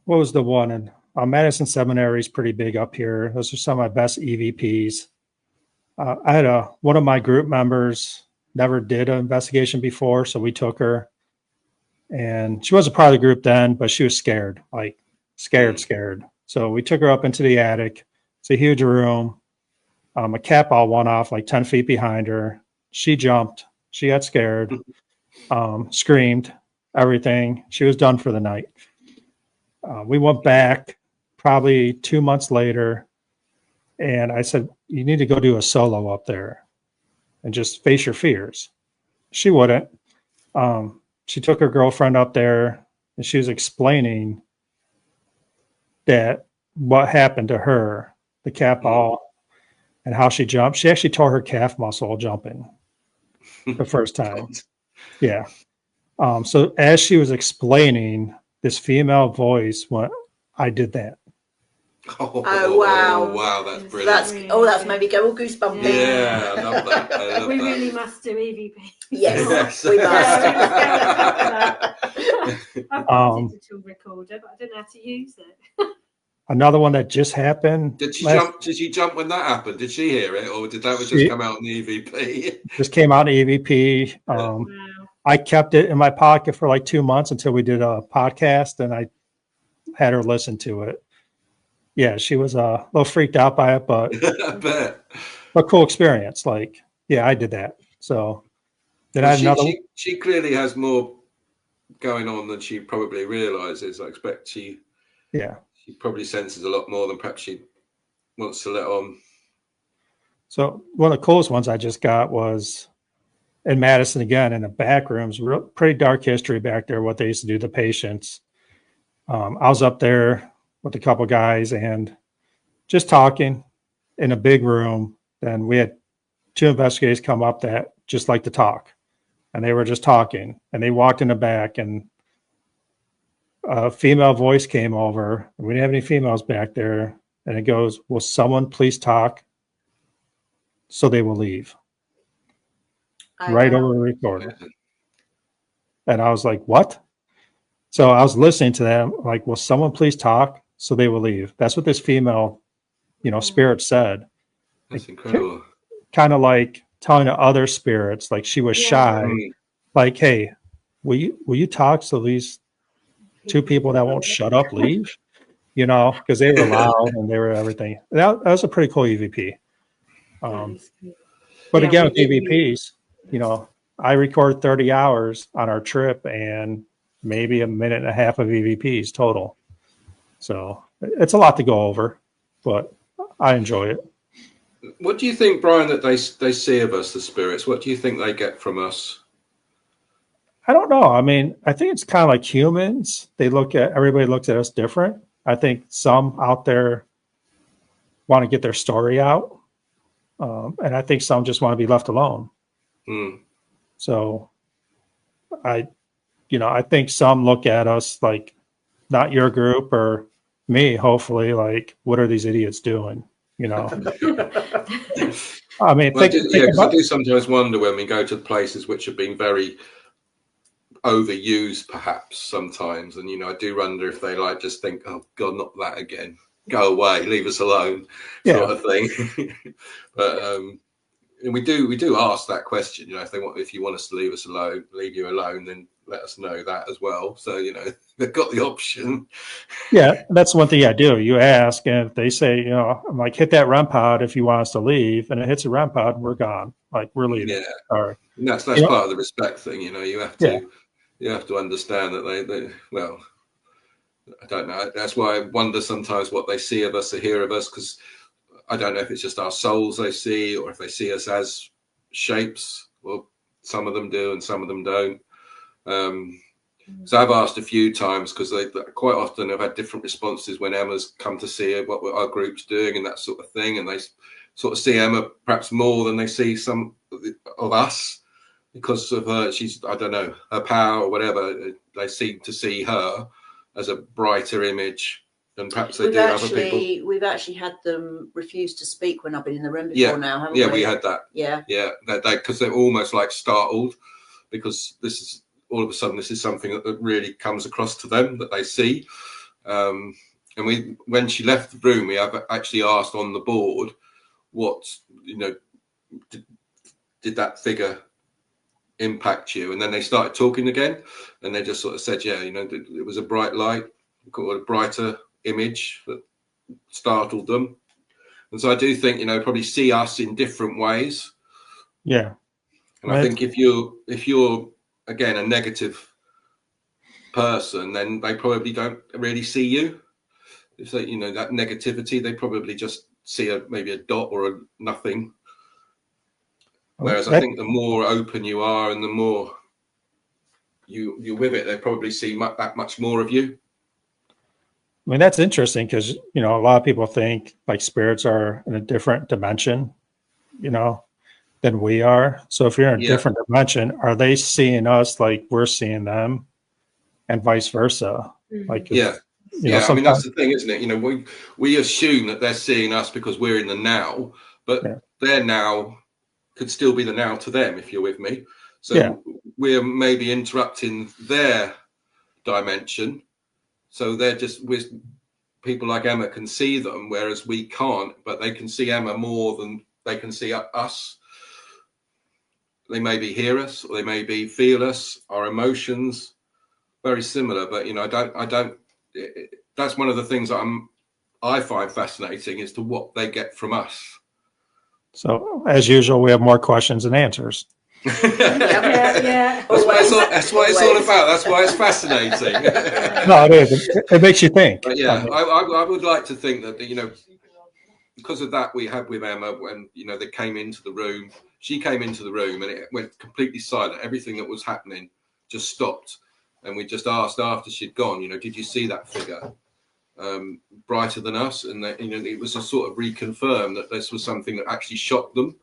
was the one in Madison Seminary is pretty big up here. Those are some of my best EVPs. I had one of my group members never did an investigation before, so we took her, and she wasn't part of the group then, but she was scared, like scared. So we took her up into the attic. It's a huge room. A cat ball went off like 10 feet behind her. She jumped. She got scared, screamed, everything. She was done for the night. We went back probably 2 months later, and I said, you need to go do a solo up there and just face your fears. She wouldn't. She took her girlfriend up there, and she was explaining that what happened to her, the cat ball, and how she jumped. She actually tore her calf muscle jumping the first time. Yeah. So as she was explaining, this female voice went, I did that. Oh wow! Wow, that's brilliant. That's made me go all goosebumpy. Yeah, I love that. We really must do EVP. Yes, we must. I've got a digital recorder, but I don't know how to use it. Another one that just happened. Did she jump? Did she jump when that happened? Did she hear it, or did that just come out in the EVP? Just came out in the EVP. Wow. I kept it in my pocket for like 2 months until we did a podcast, and I had her listen to it. Yeah, she was a little freaked out by it, but I bet. But cool experience. Like, yeah, I did that. So then I had another. She clearly has more going on than she probably realizes. I expect she probably senses a lot more than perhaps she wants to let on. So one of the coolest ones I just got was in Madison again, in the back rooms. Pretty dark history back there, what they used to do to patients. I was up there with a couple guys and just talking in a big room. Then we had 2 investigators come up that just like to talk, and they were just talking, and they walked in the back, and a female voice came over. We didn't have any females back there. And it goes, will someone please talk so they will leave? Right over the recorder. And I was like, what? So I was listening to them, like, will someone please talk so they will leave? That's what this female, spirit said. That's incredible. Kind of like telling the other spirits, like she was shy, like, hey, will you talk so these two people that won't shut up leave? Because they were loud and they were everything. That was a pretty cool EVP. But again, with EVPs, I record 30 hours on our trip and maybe a minute and a half of EVPs total. So it's a lot to go over, but I enjoy it. What do you think, Brian, that they see of us, the spirits? What do you think they get from us? I don't know. I mean, I think it's kind of like humans. Everybody looks at us different. I think some out there want to get their story out. And I think some just want to be left alone. So I think some look at us like not your group or me, hopefully, like, what are these idiots doing? I mean, I do sometimes wonder when we go to places which have been very overused, perhaps sometimes, and I do wonder if they just think, oh God, not that again. Go away, leave us alone, sort of thing. But and we do ask that question. If you want us to leave you alone, then let us know that as well. So they've got the option. Yeah, that's one thing I do. You ask, and if they say, I'm like, hit that REM pod if you want us to leave, and it hits a REM pod, we're gone. Like, we're leaving. Yeah, all right. And that's part of the respect thing. You have to understand that they well, I don't know. That's why I wonder sometimes what they see of us or hear of us, because I don't know if it's just our souls they see or if they see us as shapes. Well, some of them do and some of them don't. So I've asked a few times, because they quite often have had different responses when Emma's come to see what our group's doing and that sort of thing. And they sort of see Emma perhaps more than they see some of us because of her, I don't know, her power or whatever. They seem to see her as a brighter image than perhaps they do other people. We've actually had them refuse to speak when I've been in the room before now, haven't we? Yeah, we had that. Yeah. Yeah, because they're almost like startled, because this is all of a sudden this is something that really comes across to them that they see. And when she left the room, we have actually asked on the board what, did that figure impact you? And then they started talking again, and they just sort of said, it was a bright light, a brighter image that startled them. And so I do think, probably see us in different ways. Yeah. And I think if you're again a negative person, then they probably don't really see you. If they, that negativity, they probably just see maybe a dot or a nothing. Whereas I think the more open you are and the more you're with it, they probably see that much more of you. I mean, that's interesting because, a lot of people think like spirits are in a different dimension, than we are. So if you're in a different dimension, are they seeing us like we're seeing them and vice versa? Like, I mean, that's the thing, isn't it? We assume that they're seeing us because we're in the now, but their now could still be the now to them, if you're with me. So we're maybe interrupting their dimension. So they're people like Emma can see them, whereas we can't, but they can see Emma more than they can see us. They maybe hear us, or they maybe feel us, our emotions, very similar. But, I don't, that's one of the things that I find fascinating as to what they get from us. So as usual, we have more questions than answers. Yeah. That's what it's all about. That's why it's fascinating. No, it is. It makes you think. But I would like to think that, because of that we had with Emma when, they came into the room. She came into the room and it went completely silent. Everything that was happening just stopped. And we just asked after she'd gone, did you see that figure brighter than us? And that, it was a sort of reconfirm that this was something that actually shocked them.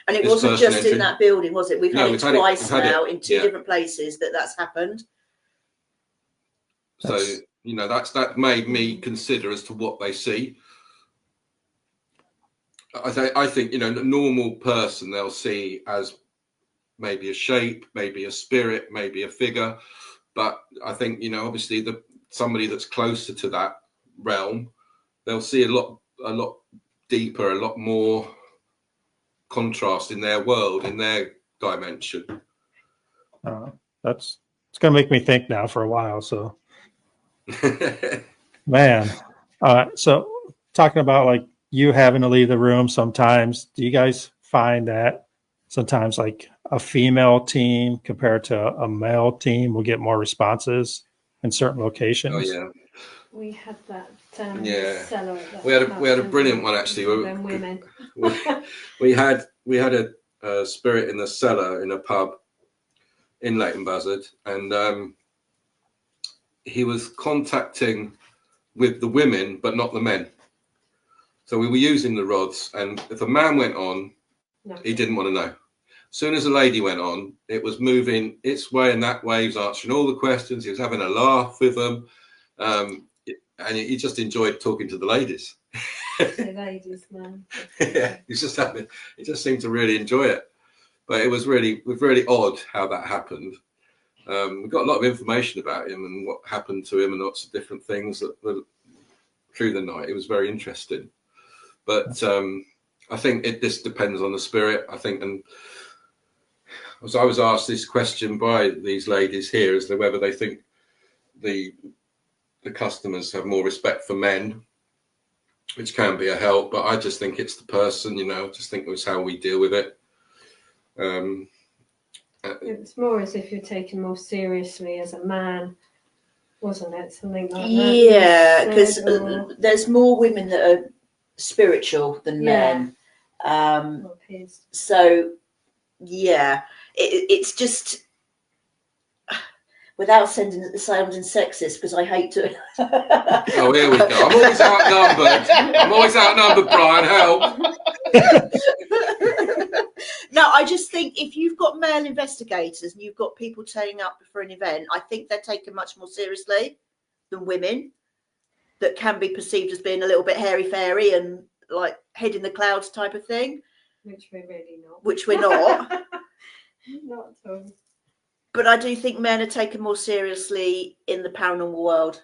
And it wasn't just in that building, was it? We've had it twice now in two different places that's happened. So You know, that made me consider as to what they see. I think, you know, a normal person they'll see as maybe a shape, maybe a spirit, maybe a figure. But I think, you know, obviously somebody that's closer to that realm, they'll see a lot deeper, a lot more contrast in their world, in their dimension. It's going to make me think now for a while. So, man, so talking about like you having to leave the room sometimes, do you guys find that sometimes like a female team compared to a male team will get more responses in certain locations? Oh yeah, we had that. Yeah, cellar we had a brilliant one actually. Women. we had a spirit in the cellar in a pub in Leighton Buzzard, and he was contacting with the women but not the men. So we were using the rods, and if a man went on, he didn't want to know. As soon as a lady went on, it was moving its way and that way. He was answering all the questions. He was having a laugh with them, and he just enjoyed talking to the ladies. The ladies, man. Yeah, he just seemed to really enjoy it. But it was really odd how that happened. We got a lot of information about him and what happened to him and lots of different things through the night. It was very interesting. But I think this depends on the spirit. I think, and as I was asked this question by these ladies here, as to whether they think the customers have more respect for men, which can be a help. But I just think it's the person, you know. I just think it was how we deal with it. It's more as if you're taken more seriously as a man, wasn't it? Something like that. Yeah, because there's more women that are spiritual than men. So, yeah, it's just without sounding sexist, because I hate to. Oh, here we go. I'm always outnumbered, Brian. Help. No, I just think if you've got male investigators and you've got people turning up for an event, I think they're taken much more seriously than women that can be perceived as being a little bit hairy-fairy and like head in the clouds type of thing. Which we're really not. Which we're not. Not at all. But I do think men are taken more seriously in the paranormal world.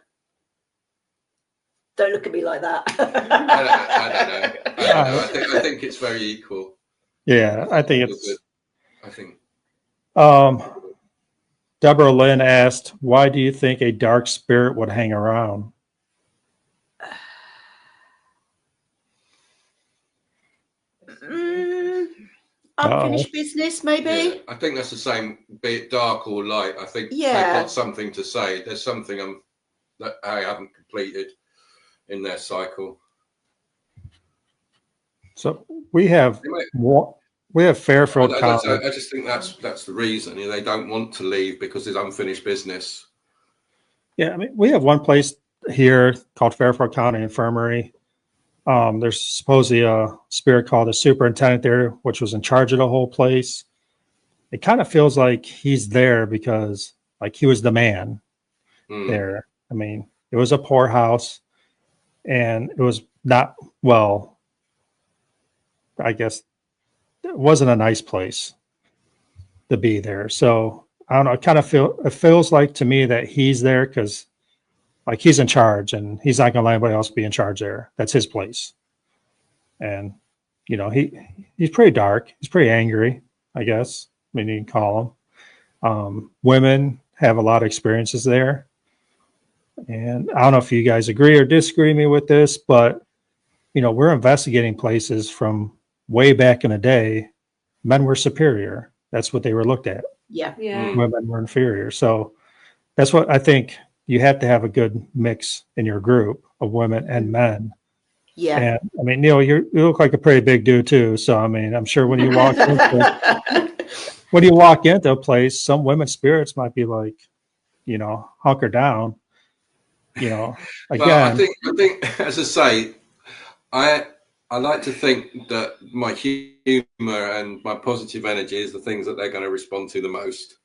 Don't look at me like that. I don't know. I think it's very equal. Yeah, I think it's. I think. Deborah Lynn asked, "Why do you think a dark spirit would hang around?" Unfinished business, maybe. Yeah, I think that's the same, be it dark or light. I think they've got something to say. There's something that I haven't completed in their cycle. So we have Fairfield County. I just think that's the reason. You know, they don't want to leave because there's unfinished business. Yeah, I mean, we have one place here called Fairfield County Infirmary. There's supposedly a spirit called the superintendent there, which was in charge of the whole place. It kind of feels like he's there because like he was the man there. I mean, it was a poorhouse and it was not, well, I guess it wasn't a nice place to be there. So I don't know. It feels like to me that he's there because like he's in charge and he's not going to let anybody else be in charge there. That's his place. And, you know, he's pretty dark. He's pretty angry, I guess. I mean, you can call him. Women have a lot of experiences there. And I don't know if you guys agree or disagree with this, but, you know, we're investigating places from way back in the day. Men were superior. That's what they were looked at. Yeah. Women were inferior. So that's what I think. You have to have a good mix in your group of women and men. Yeah. And I mean, Neil, you look like a pretty big dude too. So I mean, I'm sure when you walk into a place, some women's spirits might be like, you know, hunker down. You know, again. Well, I think, as I say, I like to think that my humor and my positive energy is the things that they're going to respond to the most.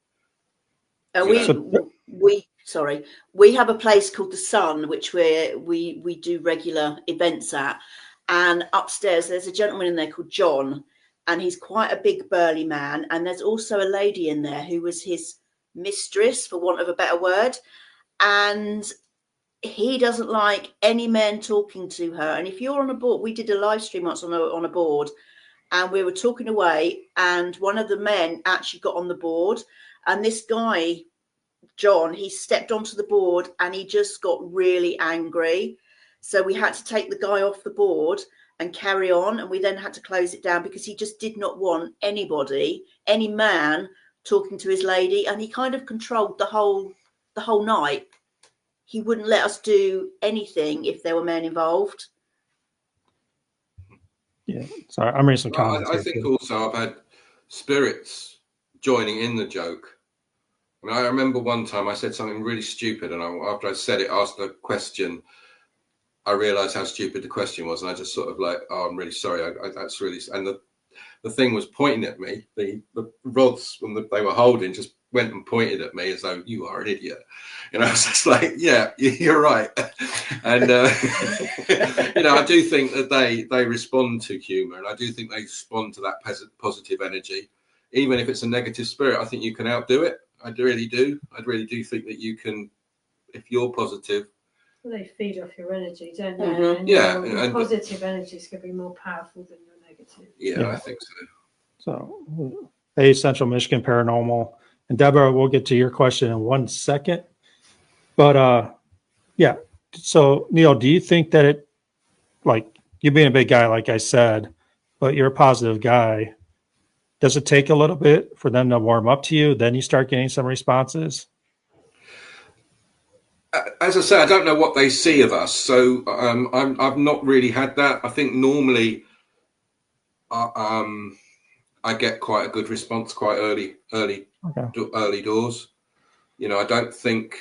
We sorry, we have a place called the Sun, which we do regular events at. And upstairs, there's a gentleman in there called John, and he's quite a big burly man. And there's also a lady in there who was his mistress, for want of a better word. And he doesn't like any men talking to her. And if you're on a board, we did a live stream once on a board, and we were talking away, and one of the men actually got on the board, and this guy, John, he stepped onto the board and he just got really angry. So we had to take the guy off the board and carry on, and we then had to close it down because he just did not want anybody, any man, talking to his lady, and he kind of controlled the whole night. He wouldn't let us do anything if there were men involved. Yeah, sorry, I'm reading some comments. I think also I've had spirits joining in the joke. I mean, I remember one time I said something really stupid, and after I said it, asked a question, I realised how stupid the question was, and I just sort of like, oh, I'm really sorry. That's really, and the thing was pointing at me. The rods they were holding just went and pointed at me as though you are an idiot. And I was just like, yeah, you're right. And I do think that they respond to humour, and I do think they respond to that positive energy, even if it's a negative spirit. I think you can outdo it. I really do. I really do think that you can, if you're positive. Well, they feed off your energy, don't they? Mm-hmm. And your positive energies can be more powerful than your negative. Yeah, I think so. So, hey, Central Michigan Paranormal. And Deborah, we'll get to your question in 1 second. But yeah, so Neil, do you think that it, like, you being a big guy, like I said, but you're a positive guy, does it take a little bit for them to warm up to you? Then you start getting some responses? As I say, I don't know what they see of us, so I've not really had that. I think normally I get quite a good response quite early doors. I don't think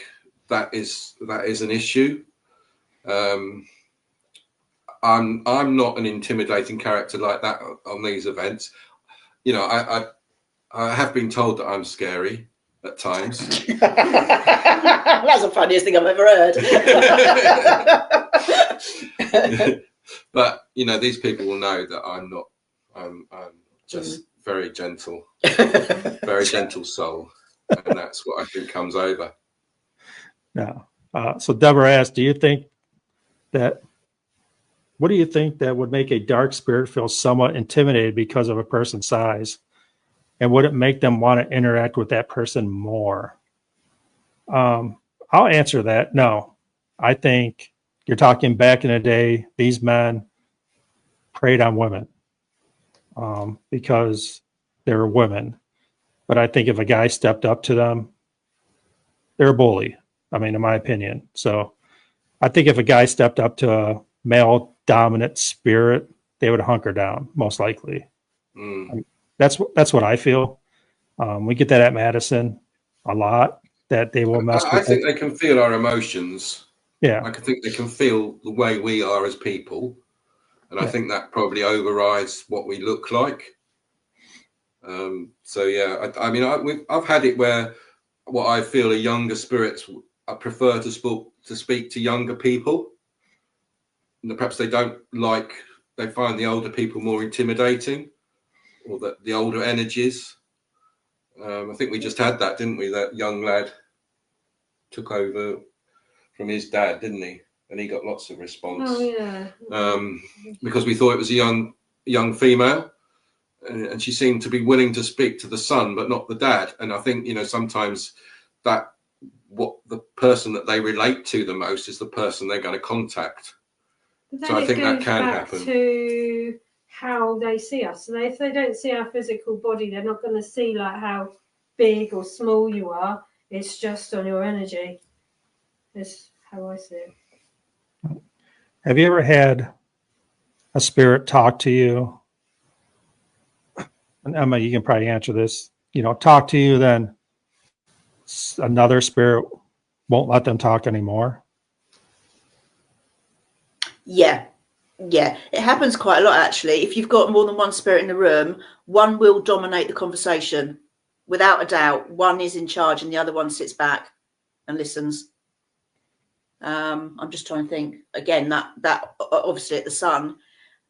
that is an issue. I'm not an intimidating character like that on these events. I have been told that I'm scary at times. That's the funniest thing I've ever heard. But these people will know that I'm not. I'm just very gentle, very gentle soul, and that's what I think comes over. Yeah. So Deborah asked, what do you think that would make a dark spirit feel somewhat intimidated because of a person's size? And would it make them want to interact with that person more? I'll answer that. No. I think you're talking back in the day, these men preyed on women because they were women. But I think if a guy stepped up to them, they're a bully. I mean, in my opinion. So I think if a guy stepped up to a male dominant spirit, they would hunker down, most likely. That's what I feel. We get that at Madison a lot, that they will mess with. I think they can feel our emotions. Yeah. I think they can feel the way we are as people. And I think that probably overrides what we look like. So, yeah, I've had it where what I feel are younger spirits, I prefer to speak to younger people. And perhaps they find the older people more intimidating, or the older energies. I think we just had that, didn't we? That young lad took over from his dad, didn't he? And he got lots of response. Oh, yeah. Because we thought it was a young female, and she seemed to be willing to speak to the son, but not the dad. And I think, sometimes that what the person that they relate to the most is the person they're going to contact. So I think that can happen. To how they see us. So if they don't see our physical body, they're not going to see like how big or small you are. It's just on your energy. That's how I see it. Have you ever had a spirit talk to you? And Emma, you can probably answer this. Talk to you, then another spirit won't let them talk anymore? Yeah. It happens quite a lot, actually. If you've got more than one spirit in the room, one will dominate the conversation. Without a doubt, one is in charge and the other one sits back and listens. I'm just trying to think again, that obviously at the Sun,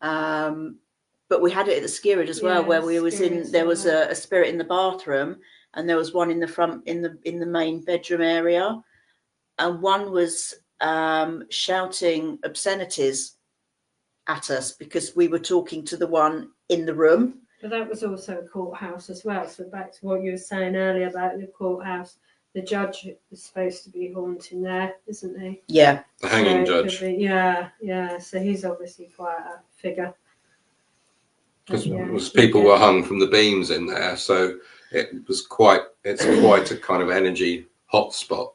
but we had it at the Skirrid as well, where we was in, there was a spirit in the bathroom, and there was one in the front, in the main bedroom area, and one was shouting obscenities at us because we were talking to the one in the room. But that was also a courthouse as well. So back to what you were saying earlier about the courthouse, the judge is supposed to be haunting there, isn't he? Yeah. The hanging judge. Yeah. So he's obviously quite a figure. Because people were hung from the beams in there, so it's quite a kind of energy hotspot.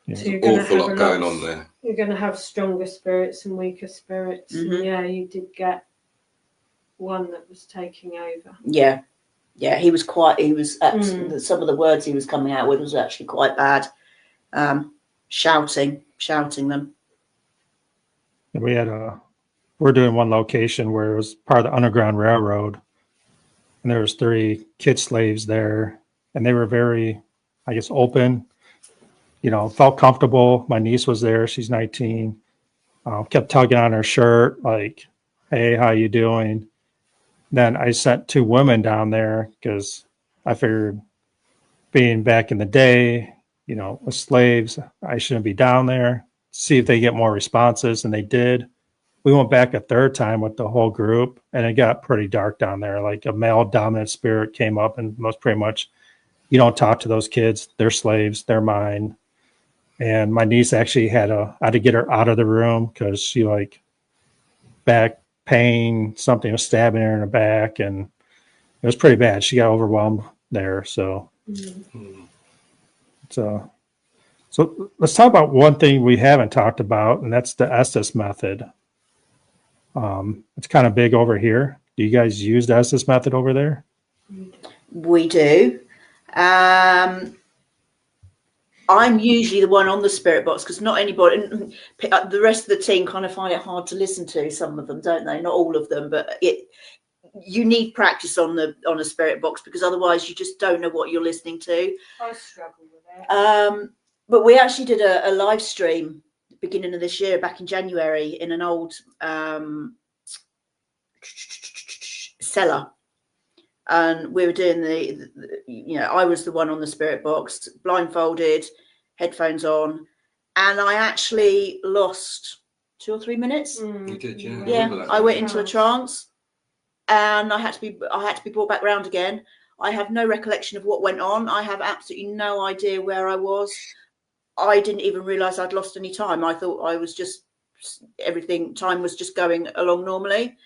There's an awful lot going on there. You're going to have stronger spirits and weaker spirits. Mm-hmm. And yeah, you did get one that was taking over. Yeah. He was some of the words he was coming out with was actually quite bad. Shouting them. We're doing one location where it was part of the Underground Railroad, and there was 3 kid slaves there, and they were very, I guess, open, felt comfortable. My niece was there. She's 19. Kept tugging on her shirt, like, hey, how you doing? Then I sent 2 women down there because I figured, being back in the day, with slaves, I shouldn't be down there. See if they get more responses, and they did. We went back a 3rd time with the whole group, and it got pretty dark down there. Like a male dominant spirit came up, and was pretty much, you don't talk to those kids. They're slaves. They're mine. And my niece actually I had to get her out of the room because she back pain, something was stabbing her in the back, and it was pretty bad. She got overwhelmed there. So, so let's talk about one thing we haven't talked about, and that's the Estes method. It's kind of big over here. Do you guys use the Estes method over there? We do. I'm usually the one on the spirit box because not anybody, the rest of the team kind of find it hard to listen to. Some of them, don't they? Not all of them, but you need practice on a spirit box because otherwise you just don't know what you're listening to. I struggle with it. But we actually did a live stream beginning of this year, back in January, in an old cellar. And we were doing I was the one on the spirit box, blindfolded, headphones on, and I actually lost 2 or 3 minutes. You did, yeah. Yeah, I went into a trance, and I had to be brought back round again. I have no recollection of what went on. I have absolutely no idea where I was. I didn't even realise I'd lost any time. I thought I was just time was just going along normally.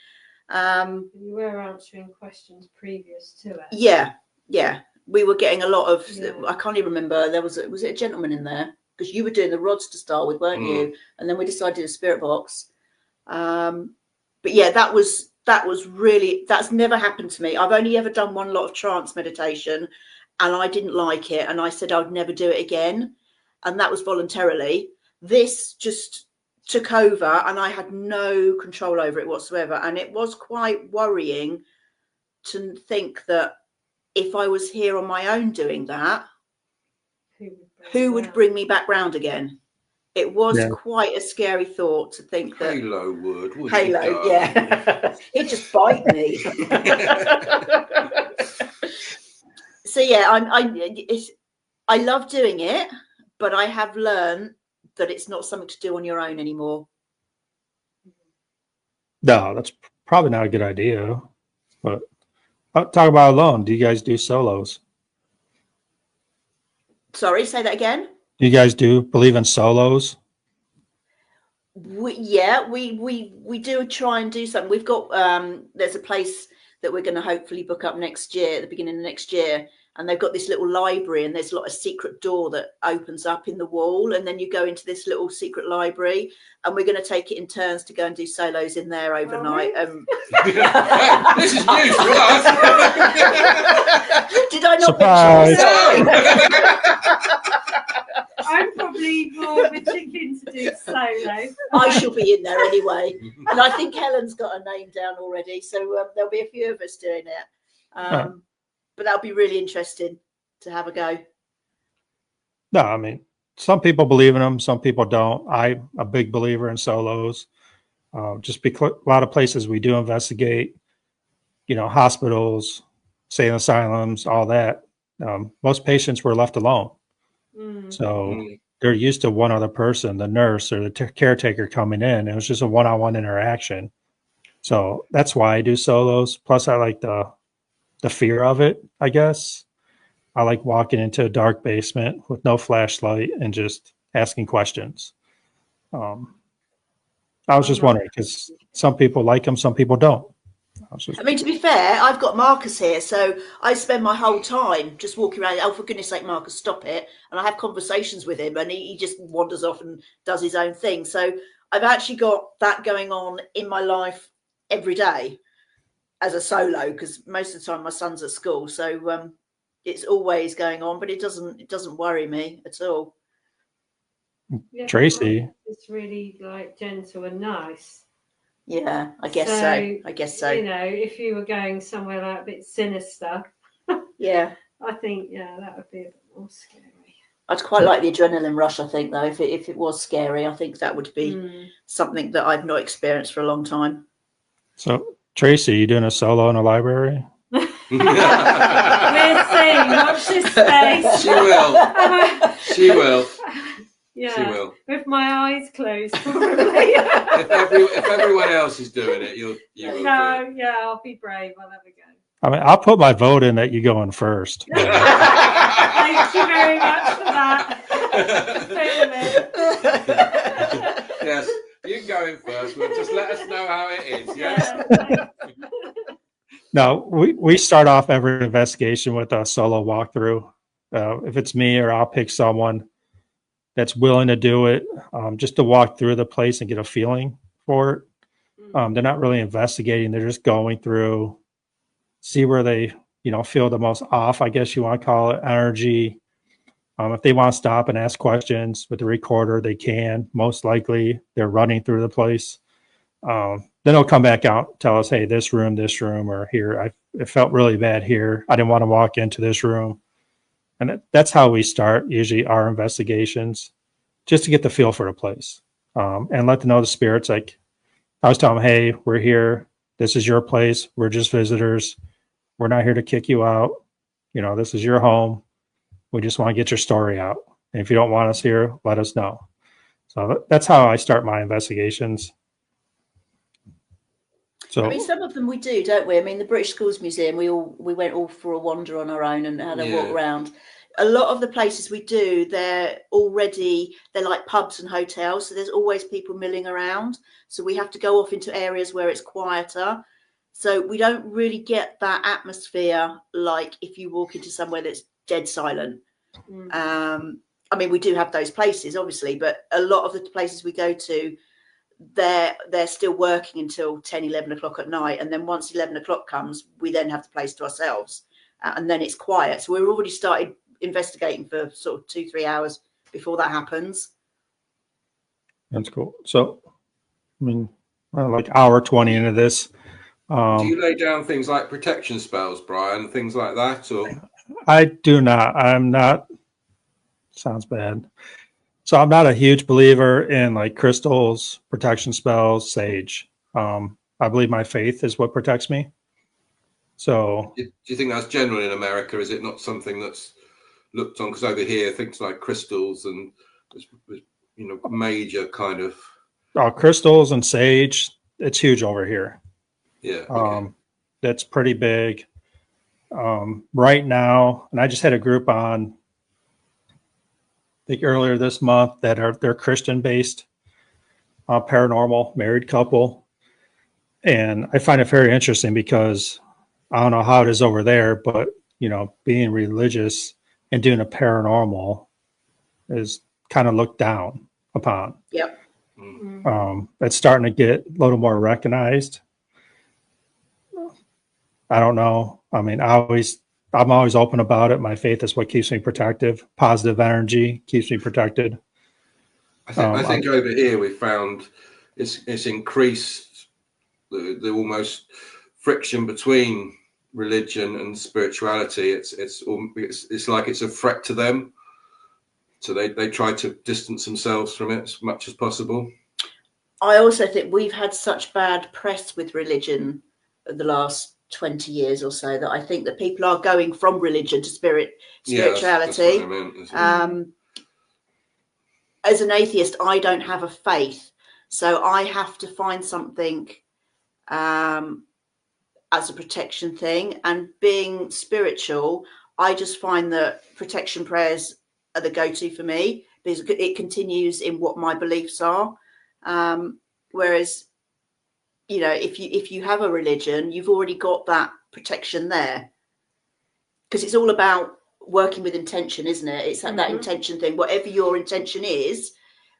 You were answering questions previous to it. Yeah. We were getting a lot of. I can't even remember. Was it a gentleman in there? Because you were doing the rods to start with, weren't you? And then we decided to do a spirit box. But yeah, that was really, that's never happened to me. I've only ever done one lot of trance meditation, and I didn't like it, and I said I'd never do it again, and that was voluntarily. This just took over, and I had no control over it whatsoever, and it was quite worrying to think that if I was here on my own doing that, who would bring me back round again? It was quite a scary thought to think that Halo would, wouldn't Halo, yeah, he'd just bite me. So yeah, I love doing it, but I have learned that it's not something to do on your own anymore. No, that's probably not a good idea. But talk about alone. Do you guys do solos? Sorry, say that again. Do you guys believe in solos? We do try and do something. We've got there's a place that we're going to hopefully book up next year, at the beginning of next year, and they've got this little library, and there's a lot of secret door that opens up in the wall, and then you go into this little secret library, and we're going to take it in turns to go and do solos in there overnight. This is news for us. Did I not Surprise. I'm probably more of a chicken to do solo. I shall be in there anyway, and I think Helen's got her name down already, so there'll be a few of us doing it. But that'll be really interesting to have a go. No, I mean, some people believe in them, some people don't. I'm a big believer in solos. Just because a lot of places we do investigate, hospitals, sane asylums, all that. Most patients were left alone. So they're used to one other person, the nurse or the caretaker coming in. It was just a one-on-one interaction. So that's why I do solos. Plus, I like the fear of it, I guess. I like walking into a dark basement with no flashlight and just asking questions. I was just wondering because some people like them, some people don't. I mean, to be fair, I've got Marcus here, so I spend my whole time just walking around. Oh, for goodness sake, Marcus, stop it. And I have conversations with him, and he just wanders off and does his own thing. So I've actually got that going on in my life every day as a solo, because most of the time my son's at school. So it's always going on, but it doesn't worry me at all. Yeah, Tracy. It's really like gentle and nice. Yeah, I guess so. I guess so. If you were going somewhere like a bit sinister, yeah, I think that would be a bit more scary. I'd quite like the adrenaline rush. I think though, if it was scary, I think that would be something that I've not experienced for a long time. So Tracy, you doing a solo in a library? We're seeing. Watch this space. She will. She will. Yeah, she will. With my eyes closed, probably. if everyone else is doing it, you will. No, yeah, I'll be brave. I'll have a go. I mean, I'll put my vote in that you go in first. Thank you very much for that. Yes, you can go in first. But just let us know how it is. Yes. No, we start off every investigation with a solo walkthrough. If it's me, or I'll pick someone that's willing to do it, just to walk through the place and get a feeling for it. They're not really investigating; they're just going through, see where they feel the most off, I guess you want to call it, energy. If they want to stop and ask questions with the recorder, they can. Most likely, they're running through the place. Then they'll come back out, tell us, hey, this room, or here, it felt really bad here. I didn't want to walk into this room. And that's how we start usually our investigations, just to get the feel for the place, and let them know the spirits. Like I was telling them, hey, we're here. This is your place. We're just visitors. We're not here to kick you out. This is your home. We just want to get your story out. And if you don't want us here, let us know. So that's how I start my investigations. So, I mean, some of them we do, don't we? I mean, the British Schools Museum, we went all for a wander on our own and had a walk around. A lot of the places we do, they're like pubs and hotels, so there's always people milling around. So we have to go off into areas where it's quieter. So we don't really get that atmosphere like if you walk into somewhere that's dead silent. I mean, we do have those places, obviously, but a lot of the places we go to, they're still working until 10, 11 o'clock at night. And then once 11 o'clock comes, we then have the place to ourselves. And then it's quiet. So we've already started investigating for sort of 2-3 hours before that happens. That's cool. So, I mean, like hour 20 into this. Do you lay down things like protection spells, Brian, things like that? Or I do not. I'm not. Sounds bad. So I'm not a huge believer in like crystals, protection spells, sage. I believe my faith is what protects me. So do you think that's general in America? Is it not something that's looked on? Because over here, things like crystals and major kind of crystals and sage, it's huge over here. Yeah. Okay. That's pretty big. Right now, and I just had a group on, I think earlier this month, they're Christian based, paranormal married couple. And I find it very interesting because I don't know how it is over there, but being religious and doing a paranormal is kind of looked down upon. Yep. It's starting to get a little more recognized. I don't know. I mean, I'm always open about it. My faith is what keeps me protective. Positive energy keeps me protected. I think over here we found it's increased the almost friction between religion and spirituality. It's like it's a threat to them. So they try to distance themselves from it as much as possible. I also think we've had such bad press with religion in the last 20 years or so that I think that people are going from religion to spirituality. Yeah, that's what I meant. As an atheist, I don't have a faith, so I have to find something as a protection thing. And being spiritual, I just find that protection prayers are the go-to for me because it continues in what my beliefs are. Whereas, you know, if you have a religion, you've already got that protection there, because it's all about working with intention, isn't it? It's that intention thing. Whatever your intention is,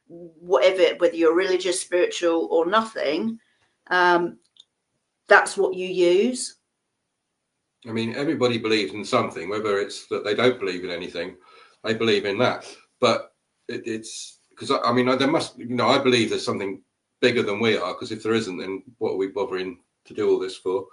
whether you're religious, spiritual, or nothing, that's what you use. I mean, everybody believes in something, whether it's that they don't believe in anything, they believe in that. But it's because I mean, there must, you know, I believe there's something bigger than we are, because if there isn't, then what are we bothering to do all this for?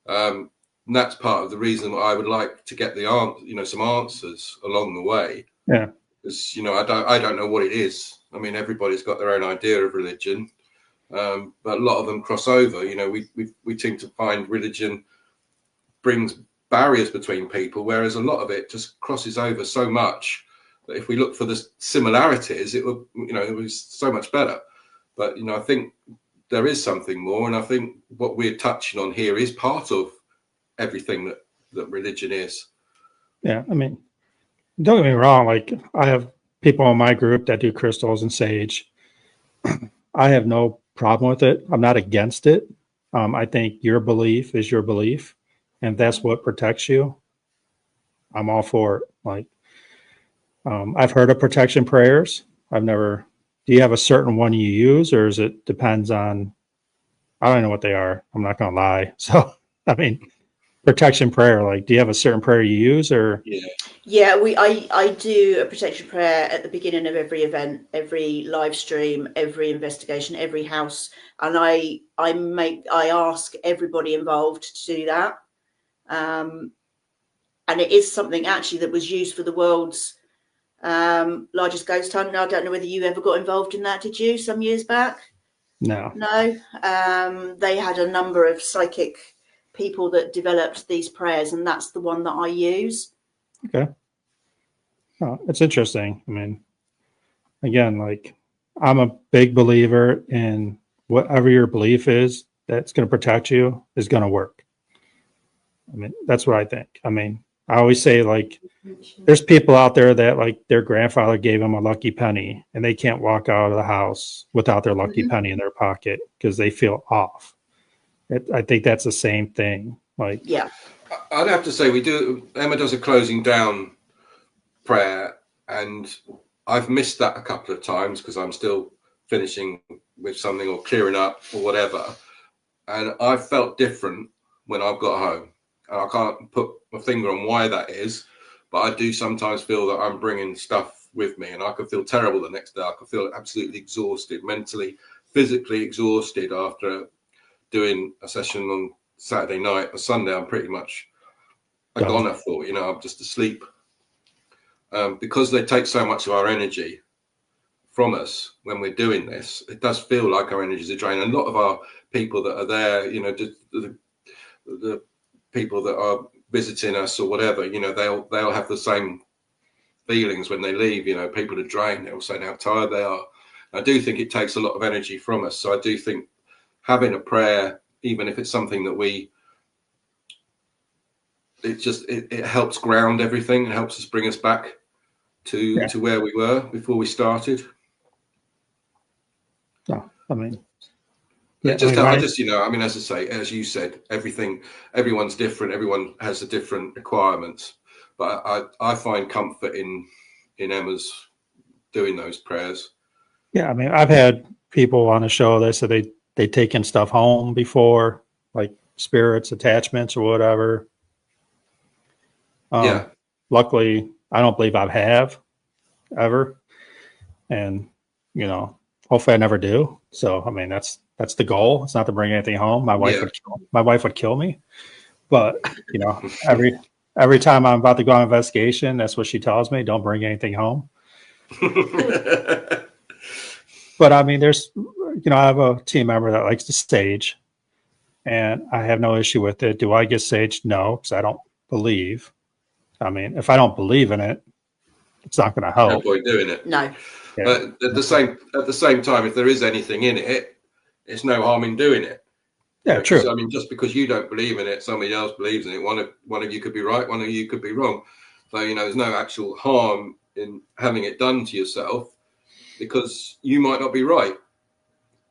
And that's part of the reason why I would like to get some answers along the way. Yeah. Because, you know, I don't know what it is. I mean, everybody's got their own idea of religion, but a lot of them cross over. You know, we seem to find religion brings barriers between people, whereas a lot of it just crosses over so much that if we look for the similarities, it would, you know, it was so much better. But, you know, I think there is something more, and I think what we're touching on here is part of everything that religion is. Yeah, I mean, don't get me wrong. Like, I have people in my group that do crystals and sage. I have no problem with it. I'm not against it. I think your belief is your belief, and that's what protects you. I'm all for it. Like, I've heard of protection prayers. I've never. Do you have a certain one you use, or is it depends on? I don't know what they are. I'm not going to lie. So, I mean, protection prayer. Like, do you have a certain prayer you use, or? Yeah, I do a protection prayer at the beginning of every event, every live stream, every investigation, every house, and I ask everybody involved to do that. And it is something actually that was used for the world's largest ghost hunt. I don't know whether you ever got involved in that. Did you, some years back? No. They had a number of psychic people that developed these prayers, and that's the one that I use. Okay. Oh, it's interesting. I mean, again, like, I'm a big believer in whatever your belief is that's going to protect you is going to work. I mean, that's what I think. I mean, I always say, like, there's people out there that, like, their grandfather gave them a lucky penny and they can't walk out of the house without their lucky penny in their pocket because they feel off. I think that's the same thing. Like, yeah, I'd have to say Emma does a closing down prayer, and I've missed that a couple of times because I'm still finishing with something or clearing up or whatever, and I've felt different when I've got home, and I can't put my finger on why that is, but I do sometimes feel that I'm bringing stuff with me, and I can feel terrible the next day. I can feel absolutely exhausted, mentally, physically exhausted after doing a session on Saturday night or Sunday. I'm pretty much gone. I thought, you know, I'm just asleep. Because they take so much of our energy from us when we're doing this, it does feel like our energies are drained. And a lot of our people that are there, you know, the people that are visiting us or whatever, you know, they'll have the same feelings when they leave. You know, people are drained. They're all saying how tired they are. I do think it takes a lot of energy from us. So I do think having a prayer, even if it's something that it helps ground everything. It helps us bring us back to where we were before we started. No, I mean, I just, you know, I mean, as I say, as you said, everyone's different. Everyone has a different requirements, but I find comfort in Emma's doing those prayers. Yeah, I mean, I've had people on the show that said they taken stuff home before, like spirits, attachments, or whatever. Luckily, I don't believe I have ever, and, you know, hopefully I never do. So, I mean, that's the goal. It's not to bring anything home. My wife would kill me, but, you know, every time I'm about to go on investigation, that's what she tells me: don't bring anything home. But I mean, there's, I have a team member that likes to stage, and I have no issue with it. Do I get saged? No, because I don't believe. I mean, if I don't believe in it, it's not going to help. No point doing it. No. Yeah. But at the same time, if there is anything in it, it's no harm in doing it. Yeah, true. I mean, just because you don't believe in it, somebody else believes in it. One of you could be right, one of you could be wrong. So there's no actual harm in having it done to yourself, because you might not be right.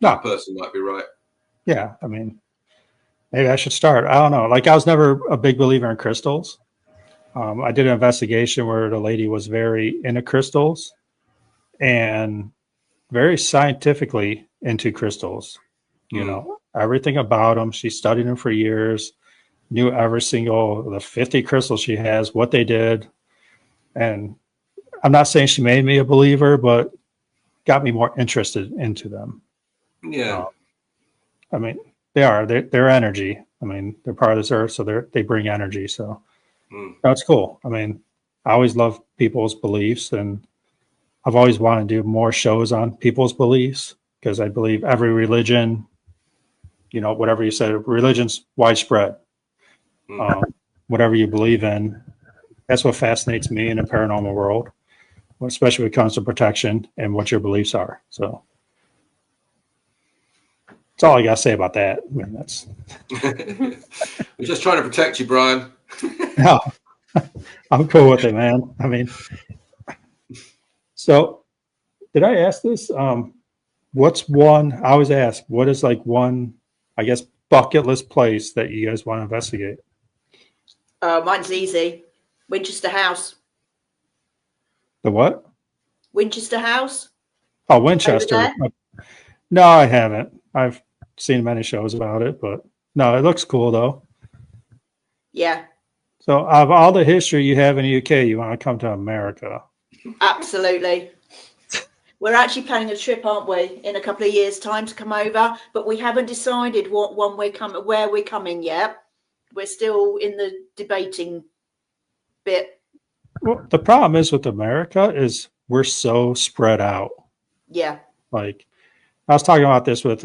No. That person might be right. Yeah, I mean, maybe I should start. I don't know. Like, I was never a big believer in crystals. I did an investigation where the lady was very into crystals and very scientifically into crystals. Everything about them. She studied them for years, knew every single the 50 crystals she has, what they did. And I'm not saying she made me a believer, but got me more interested into them. Yeah. I mean, they're energy. I mean, they're part of this earth, so they bring energy. So that's cool. I mean, I always love people's beliefs, and I've always wanted to do more shows on people's beliefs, because I believe every religion, whatever you said, religion's widespread. Whatever you believe in, that's what fascinates me in the paranormal world, especially when it comes to protection and what your beliefs are. So that's all I got to say about that. I mean, that's. We're just trying to protect you, Brian. No, I'm cool with it, man. I mean, so did I ask this? What's one? I always ask, what is like one, I guess, bucket list place that you guys want to investigate? Mine's easy. Winchester House. The what? Winchester House. Oh, Winchester. No, I haven't. I've seen many shows about it, but no, it looks cool though. Yeah. So, of all the history you have in the UK, you want to come to America? Absolutely. We're actually planning a trip, aren't we, in a couple of years' time to come over, but we haven't decided where we're coming yet. We're still in the debating bit. Well, the problem is with America is we're so spread out. Yeah. Like, I was talking about this with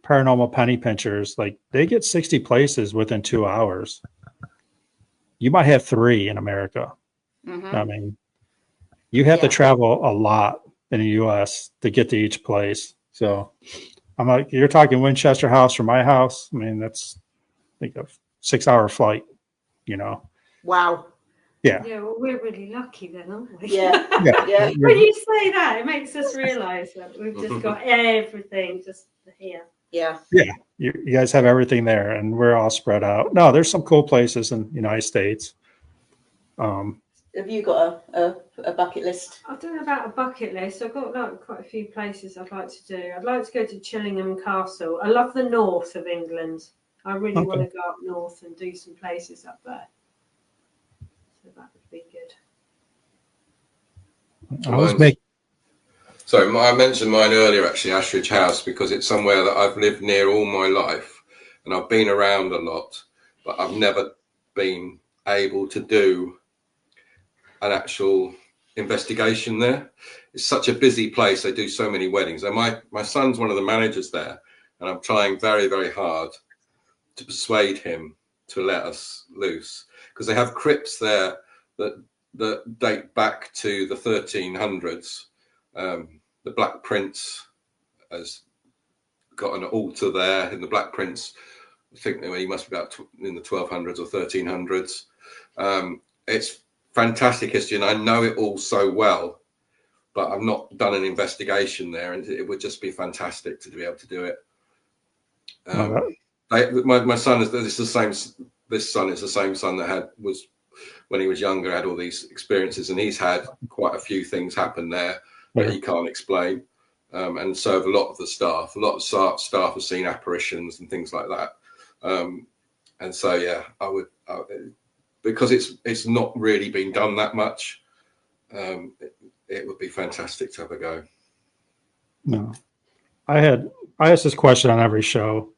paranormal penny pinchers. Like, they get 60 places within 2 hours. You might have 3 in America. I mean, you have to travel a lot in the U.S. to get to each place. So I'm like, you're talking Winchester House from my house. I mean, that's like a 6-hour flight, Wow. Yeah. Yeah, well, we're really lucky then, aren't we? Yeah. Yeah. When you say that, it makes us realise that we've just got everything just here. Yeah. Yeah. You guys have everything there, and we're all spread out. No, there's some cool places in the United States. Have you got a bucket list? I don't know about a bucket list. I've got quite a few places I'd like to do. I'd like to go to Chillingham Castle. I love the north of England. I really want to go up north and do some places up there. So that would be good. So I mentioned mine earlier, actually, Ashridge House, because it's somewhere that I've lived near all my life, and I've been around a lot, but I've never been able to do an actual investigation there. It's such a busy place. They do so many weddings. And my son's one of the managers there, and I'm trying very, very hard to persuade him to let us loose, because they have crypts there that date back to the 1300s. The Black Prince has got an altar there, and the Black Prince, I think he must be about in the 1200s or 1300s. It's fantastic history, and I know it all so well, but I've not done an investigation there, and it would just be fantastic to be able to do it. My son is the same. This son is the same son that was when he was younger, had all these experiences, and he's had quite a few things happen there that he can't explain. And so have a lot of the staff. A lot of staff have seen apparitions and things like that. And so, yeah, I would, because it's not really been done that much. It would be fantastic to have a go. No, I asked this question on every show.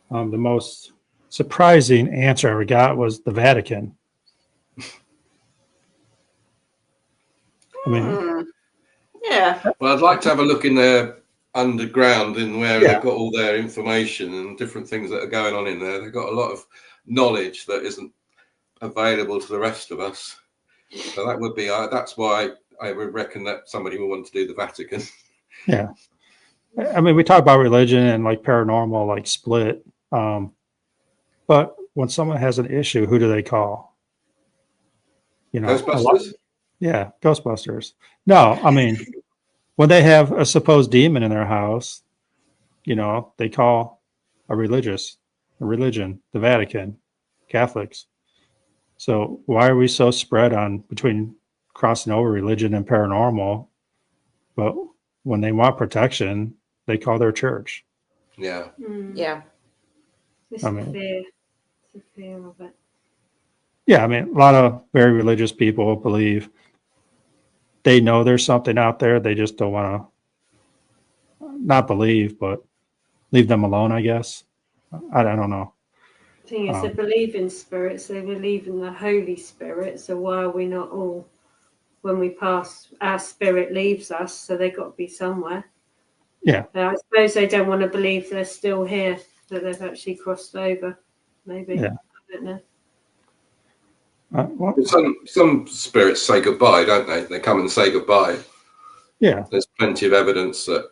The most surprising answer I ever got was the Vatican. I mean, Yeah. Well, I'd like to have a look in there underground in where Yeah. they've got all their information and different things that are going on in there. They've got a lot of knowledge that isn't available to the rest of us. So that would be, that's why I would reckon that somebody will want to do the Vatican. Yeah. I mean, we talk about religion and like paranormal, like split. But when someone has an issue, who do they call? You know, Ghostbusters? Yeah, Ghostbusters. No, I mean, when they have a supposed demon in their house, you know, they call a religion, the Vatican, Catholics. So why are we so spread on between crossing over religion and paranormal? But when they want protection, they call their church. Yeah. Yeah. It's I a mean- fear. It's a fear of it. Yeah, I mean, a lot of very religious people believe they know there's something out there. They just don't want to not believe, but leave them alone, I guess. I don't know. The thing is, they believe in spirits, they believe in the Holy Spirit, so why are we not all, when we pass, our spirit leaves us, so they've got to be somewhere. Yeah. I suppose they don't want to believe they're still here, that they've actually crossed over, maybe. Yeah. I don't know. Well, Some spirits say goodbye, don't they? They come and say goodbye. yeah. There's plenty of evidence that.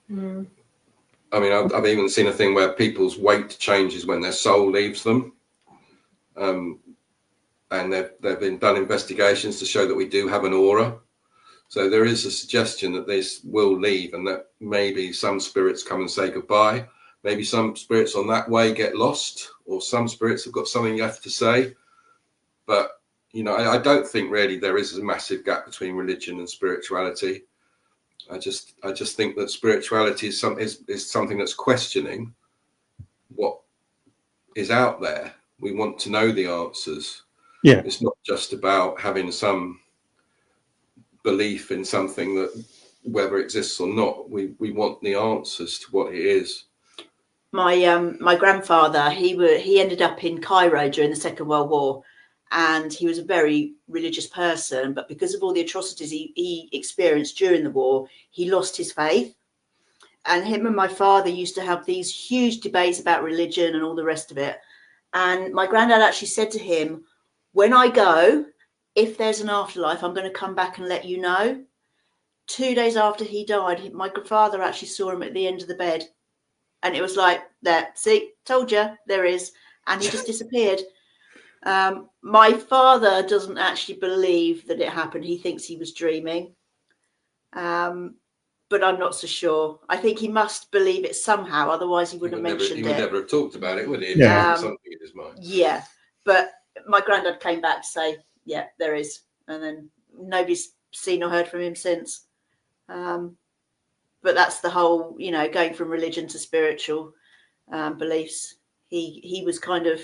I mean, I've even seen a thing where people's weight changes when their soul leaves them, and they've been done investigations to show that we do have an aura. So there is a suggestion that this will leave, and that maybe some spirits come and say goodbye. Maybe some spirits on that way get lost, or some spirits have got something left to say. But you know, I don't think really there is a massive gap between religion and spirituality. I just think that spirituality is something that's questioning what is out there. We want to know the answers. Yeah. It's not just about having some belief in something that whether it exists or not. We want the answers to what it is. My grandfather, he ended up in Cairo during the Second World War, and he was a very religious person, but because of all the atrocities he experienced during the war, he lost his faith. And him and my father used to have these huge debates about religion and all the rest of it. And my granddad actually said to him, when I go, if there's an afterlife, I'm going to come back and let you know. 2 days after he died, my father actually saw him at the end of the bed. And it was like, there, see, told you, there is. And he just disappeared. My father doesn't actually believe that it happened. He thinks he was dreaming. But I'm not so sure. I think he must believe it somehow. Otherwise, he wouldn't have mentioned it. He would never have talked about it, would he? Yeah. Something in his mind. Yeah. But my granddad came back to say, yeah, there is. And then nobody's seen or heard from him since. But that's the whole, you know, going from religion to spiritual beliefs. He was kind of,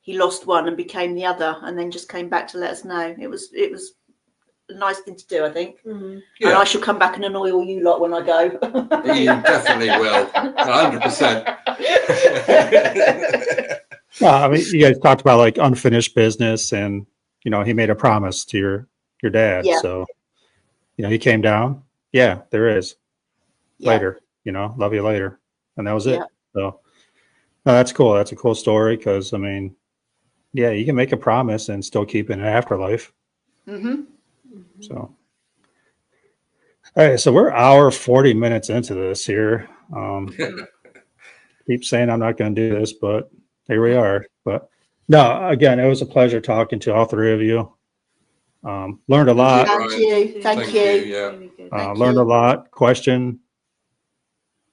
he lost one and became the other, and then just came back to let us know. It was a nice thing to do, I think. Mm-hmm. Yeah. And I shall come back and annoy all you lot when I go. You definitely will. 100%. I mean, you guys talked about like unfinished business, and you know, he made a promise to your dad. Yeah. So, you know, he came down. Yeah, there is. Yeah. Later, you know, love you later, and that was it. Yeah. So, no, that's cool. That's a cool story because I mean, yeah, you can make a promise and still keep it in an afterlife. Mm-hmm. So, all right, so we're hour 40 minutes into this here. Keep saying I'm not going to do this, but here we are. But no, again, it was a pleasure talking to all three of you. Learned a lot. Thank you. Thank you. Yeah. Really good. Learned a lot.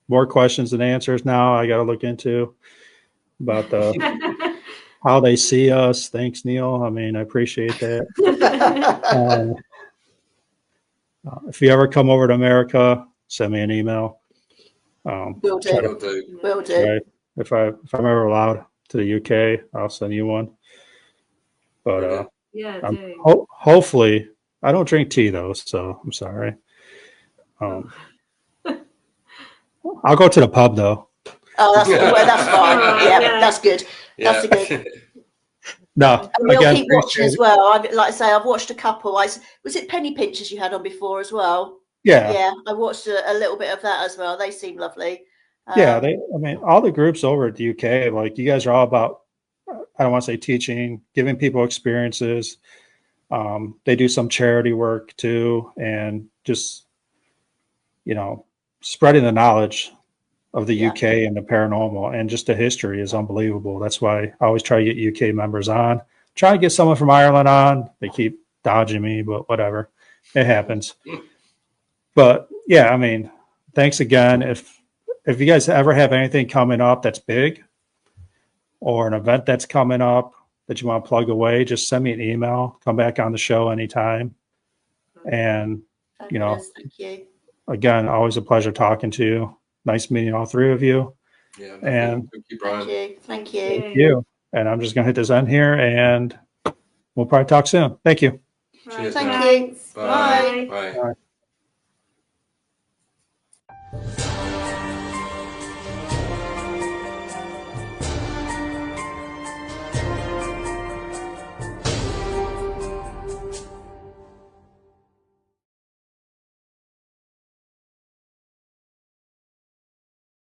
More questions than answers now. I got to look into about how they see us. Thanks, Neil. I mean, I appreciate that. If you ever come over to America, send me an email. Will try do. to- Will do. right? If I'm ever allowed to the UK, I'll send you one. But Yeah, I'm do. hopefully I don't drink tea though, so I'm sorry. I'll go to the pub though. Oh, that's fine. Yeah, Yeah. that's good. That's good. No, And we'll again, keep watching as well. Like I say, I've watched a couple. Was it Penny Pinchers you had on before as well? Yeah. Yeah, I watched a little bit of that as well. They seem lovely. Yeah, I mean, all the groups over at the UK, like you guys are all about, I don't want to say teaching, giving people experiences. They do some charity work too, and just, spreading the knowledge of the Yeah. UK and the paranormal, and just the history is unbelievable. That's why I always try to get UK members on. Try to get someone from Ireland on. They keep dodging me, but whatever. It happens. But yeah, I mean, thanks again. If you guys ever have anything coming up that's big, or an event that's coming up that you want to plug away, just send me an email. Come back on the show anytime. And, Fabulous. Thank you. again, always a pleasure talking to you. Nice meeting all three of you. Yeah. And thank you, Brian. Thank you. Thank you. And I'm just going to hit this end here, and we'll probably talk soon. Thank you. Cheers. Thank you. Bye. Bye. Bye. Bye.